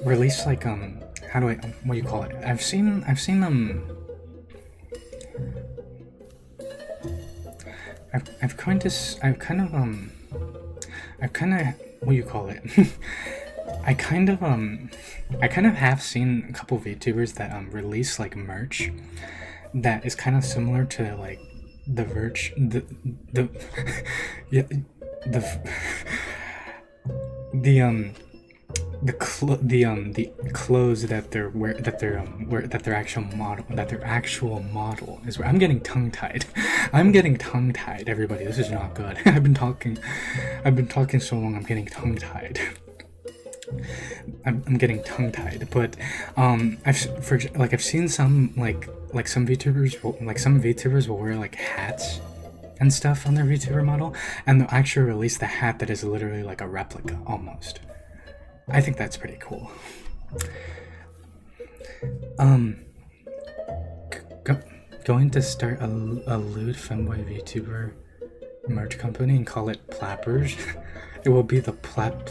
release, like how do I, what do you call it? I've seen I've kind of what do you call it? I kind of have seen a couple VTubers that release like merch that is kind of similar to like the clothes that their actual model is. I'm getting tongue tied. Everybody, this is not good. I've been talking so long. I'm getting tongue tied. I'm getting tongue tied, but I've seen some some VTubers will wear like hats and stuff on their VTuber model, and they'll actually release the hat that is literally like a replica almost. I think that's pretty cool. Going to start a lewd femboy VTuber merch company and call it Plappers. It will be the Plap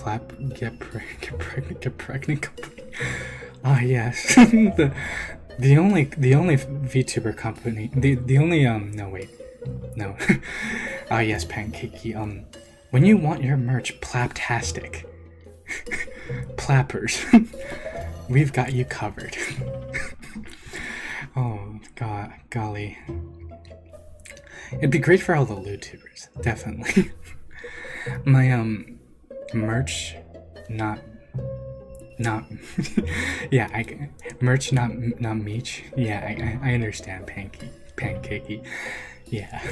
get pregnant company. Ah yes. the only VTuber company, the only no. Ah yes, Pancakey. When you want your merch plaptastic, Plappers, we've got you covered. Oh god, golly. It'd be great for all the LewTubers, definitely. My merch not yeah, merch not meech. Yeah, I understand, Pancakey. Yeah.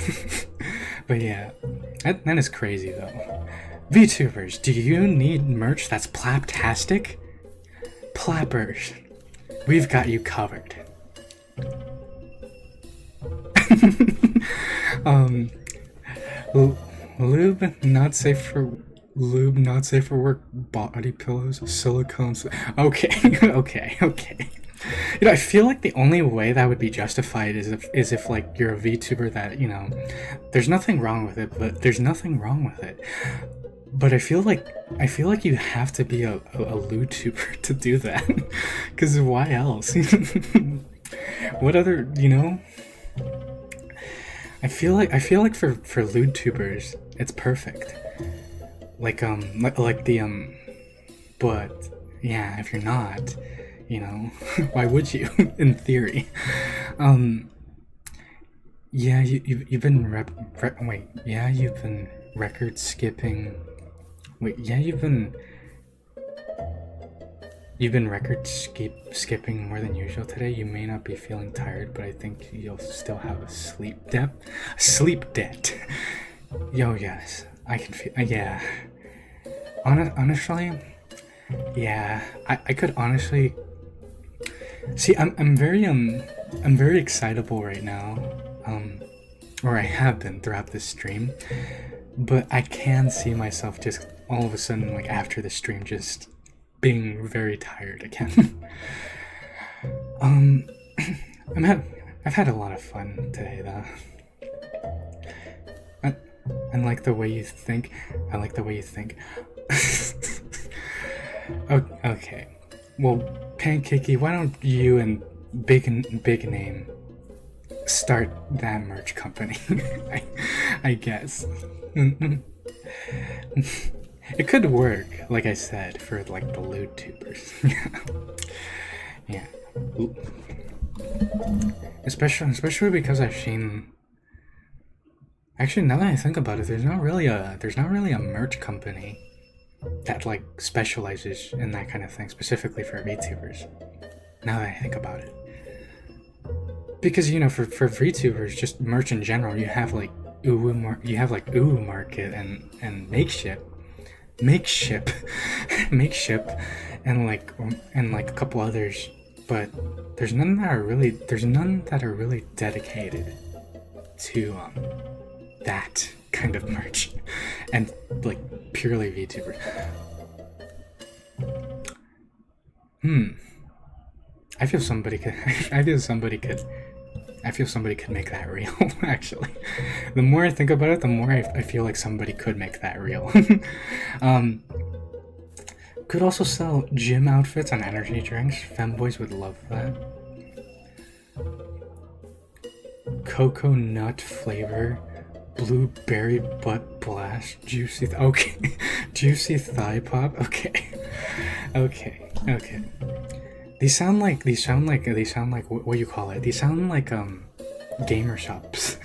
But yeah, that is crazy though. VTubers, do you need merch that's plaptastic? Plappers, we've got you covered. Lube not safe for work. Body pillows, silicones. Okay. You know, I feel like the only way that would be justified is if like you're a VTuber that, you know, there's nothing wrong with it. But I feel like you have to be a LewTuber to do that. Because why else? What other, you know? I feel like for LewTubers, it's perfect. But yeah, if you're not, you know, why would you? In theory, yeah, you've been you've been record skipping. Wait, yeah, you've been record skipping more than usual today. You may not be feeling tired, but I think you'll still have a sleep debt. Yo, yes, I can feel. Yeah, honestly, yeah, I could honestly see. I'm very excitable right now. Or I have been throughout this stream, but I can see myself just all of a sudden, like after the stream, just being very tired again. um, I've had a lot of fun today, though. I like the way you think. I like the way you think. Okay. Well, Pancakey, why don't you and Big Name start that merch company? I guess. It could work, like I said, for like the loot tubers. Yeah. Especially because I've seen. Actually, now that I think about it, there's not really a merch company that like specializes in that kind of thing, specifically for VTubers. Now that I think about it, because you know, for VTubers, just merch in general, you have like you have like Market and makeship, and like a couple others, but there's none that are really dedicated to that kind of merch and like purely VTuber. I feel somebody could make that real. Actually, the more I think about it, the more I feel like somebody could make that real. Could also sell gym outfits and energy drinks. Femboys would love that. Coconut flavor, blueberry butt blast, juicy. Okay, juicy thigh pop. Okay. These sound like what do you call it? These sound like gamer shops.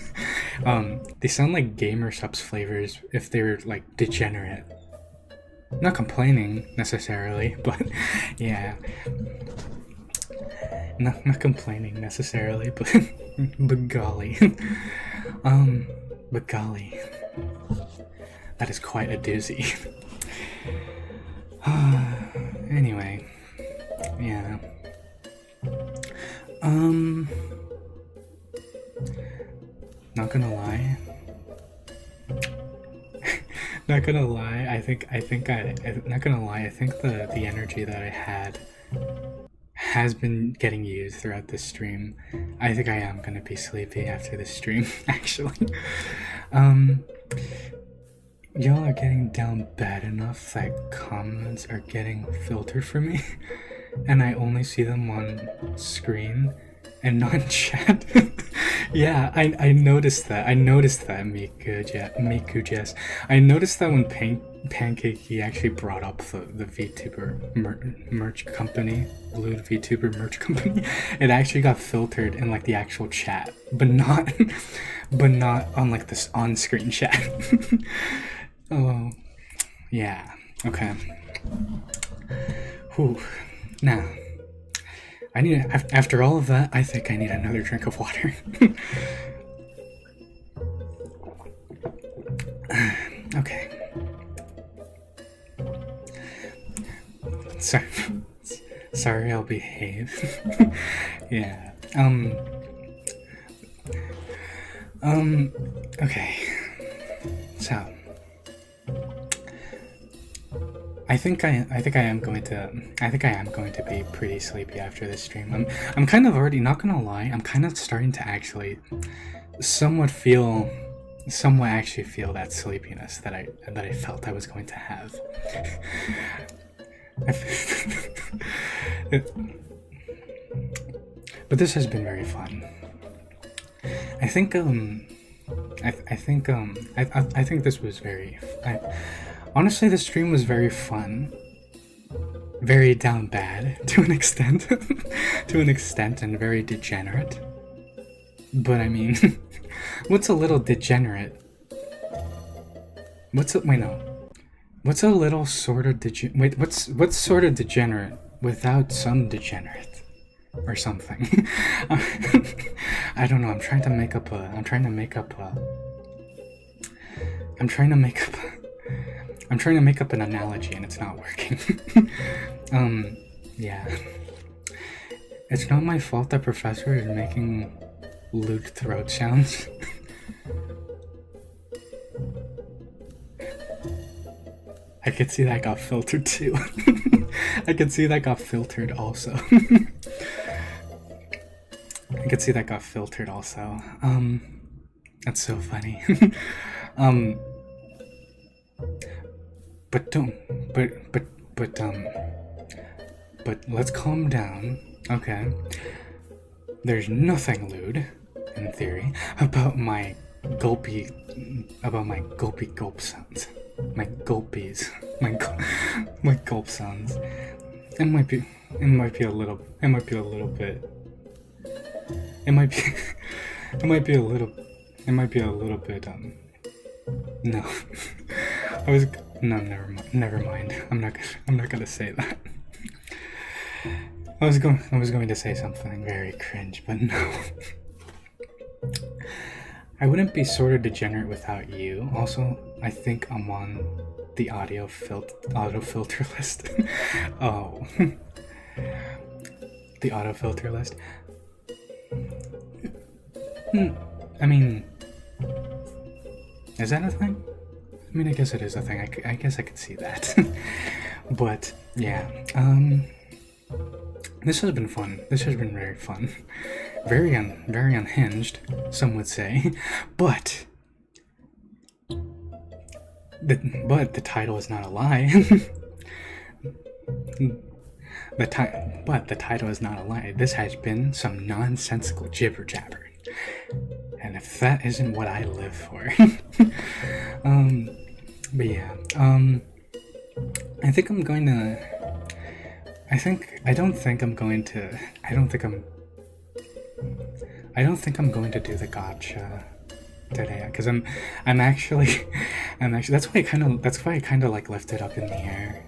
They sound like gamer shops flavors if they were like degenerate. Not complaining necessarily, but yeah. Not complaining necessarily, but but golly. But golly. That is quite a doozy. Anyway. Yeah. Not gonna lie. Not gonna lie, I think not gonna lie, I think the energy that I had has been getting used throughout this stream. I think I am gonna be sleepy after this stream, actually. Y'all are getting down bad enough that comments are getting filtered for me, and I only see them on screen and not in chat. Yeah, I noticed that. Miku Jess. I noticed that when Pancakey actually brought up the VTuber merch company, Blue VTuber merch company, it actually got filtered in like the actual chat, but not on like this on-screen chat. Oh, yeah. Okay. Whew. Now, I need after all of that, I think I need another drink of water. Okay. Sorry, I'll behave. Yeah. Okay. So, I think I am going to be pretty sleepy after this stream. I'm kind of already, not gonna lie, I'm kind of starting to actually somewhat actually feel that sleepiness that I felt I was going to have. But this has been very fun. I think this was very. Honestly, the stream was very fun. Very down bad to an extent, and very degenerate. But I mean, what's a little degenerate? What's a little sort of what's sort of degenerate without some degenerate or something? I don't know. I'm trying to make up I'm trying to make up an analogy and it's not working. Yeah. It's not my fault that Professor is making lewd throat sounds. I could see that got filtered too. I could see that got filtered also. I could see that got filtered also. That's so funny. But let's calm down, okay? There's nothing lewd, in theory, about my gulpy gulp sounds. My gulpies. My gulp sounds. It might be a little bit no. No, never mind. I'm not gonna say that. I was going to say something very cringe, but no. I wouldn't be sort of degenerate without you. Also, I think I'm on the auto filter list. Oh. The auto filter list. I mean, is that a thing? I mean, I guess it is a thing. I guess I could see that. But yeah, this has been fun. This has been very fun. Very unhinged, some would say. But the title is not a lie. But the title is not a lie. This has been some nonsensical jibber jabber. And if that isn't what I live for. But yeah, I don't think I'm going to do the gacha today, because I'm actually that's why I kind of like left it up in the air,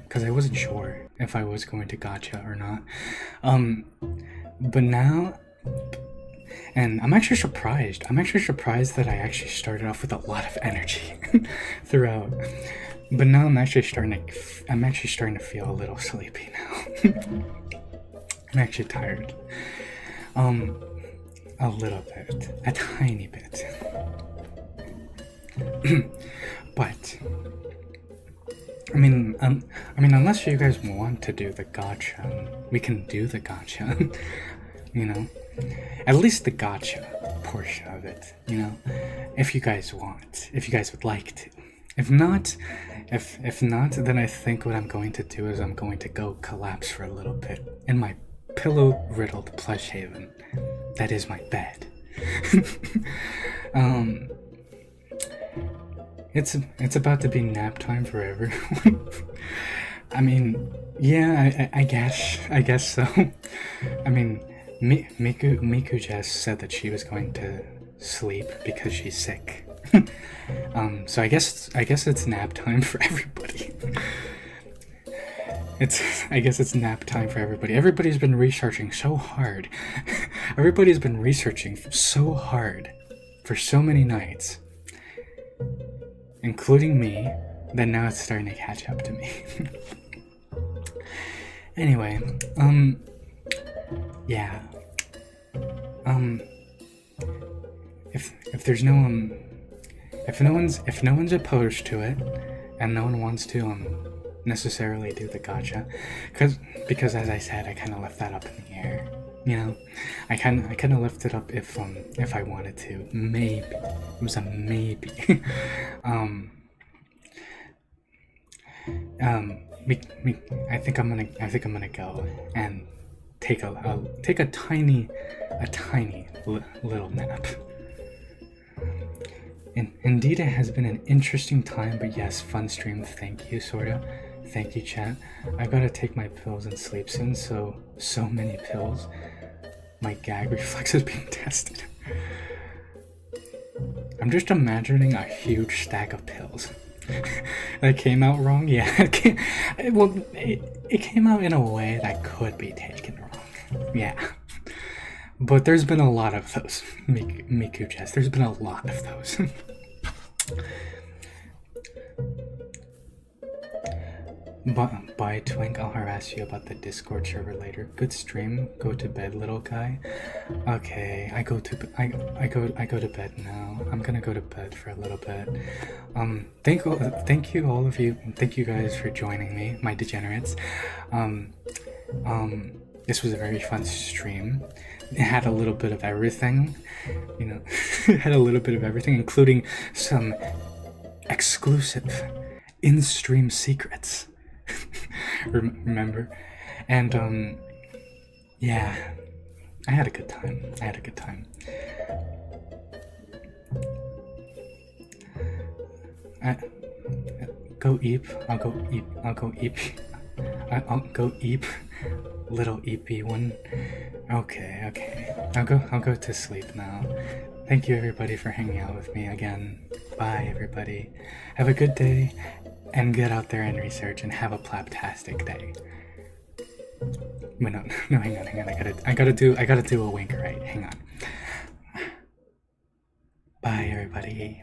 because I wasn't sure if I was going to gacha or not, but now, and I'm actually surprised that I actually started off with a lot of energy throughout, but now I'm actually starting to feel a little sleepy now. I'm actually tired. A little bit. A tiny bit. But I mean, unless you guys want to do the gacha, we can do the gacha. You know? At least the gacha portion of it, you know? If you guys want. If you guys would like to. If not, then I think what I'm going to do is I'm going to go collapse for a little bit in my pillow-riddled plush haven. That is my bed. It's about to be nap time for everyone. I mean, yeah, I guess so. I mean, Miku just said that she was going to sleep because she's sick. So I guess it's nap time for everybody. I guess it's nap time for everybody. Everybody's been researching so hard. Everybody's been researching so hard for so many nights, including me, that now it's starting to catch up to me. Anyway, yeah. If there's no if no one's opposed to it, and no one wants to necessarily do the gacha, because as I said, I kind of left that up in the air. You know, I kind of left it up if I wanted to. Maybe it was a maybe. I think I'm gonna go and take a tiny little nap. Indeed, it has been an interesting time, but yes, fun stream. Thank you, sorta. Thank you, chat. I gotta take my pills and sleep soon, so many pills. My gag reflex is being tested. I'm just imagining a huge stack of pills. That came out wrong? Yeah, it came out in a way that could be taken wrong. Yeah. But there's been a lot of those, Miku Chess. There's been a lot of those. Bye, Twink. I'll harass you about the Discord server later. Good stream. Go to bed, little guy. Okay, I go to bed now. I'm gonna go to bed for a little bit. Thank you all of you. Thank you guys for joining me, my degenerates. This was a very fun stream. It had a little bit of everything, you know. It had a little bit of everything, including some exclusive in-stream secrets. Remember? And yeah, I had a good time. Go eep. I'll go eep. I'll go eep. Little eepy one. Okay. I'll go to sleep now. Thank you everybody for hanging out with me again. Bye everybody. Have a good day and get out there and research and have a plaptastic day. Wait, no, hang on. I gotta do a wink, right? Hang on. Bye everybody.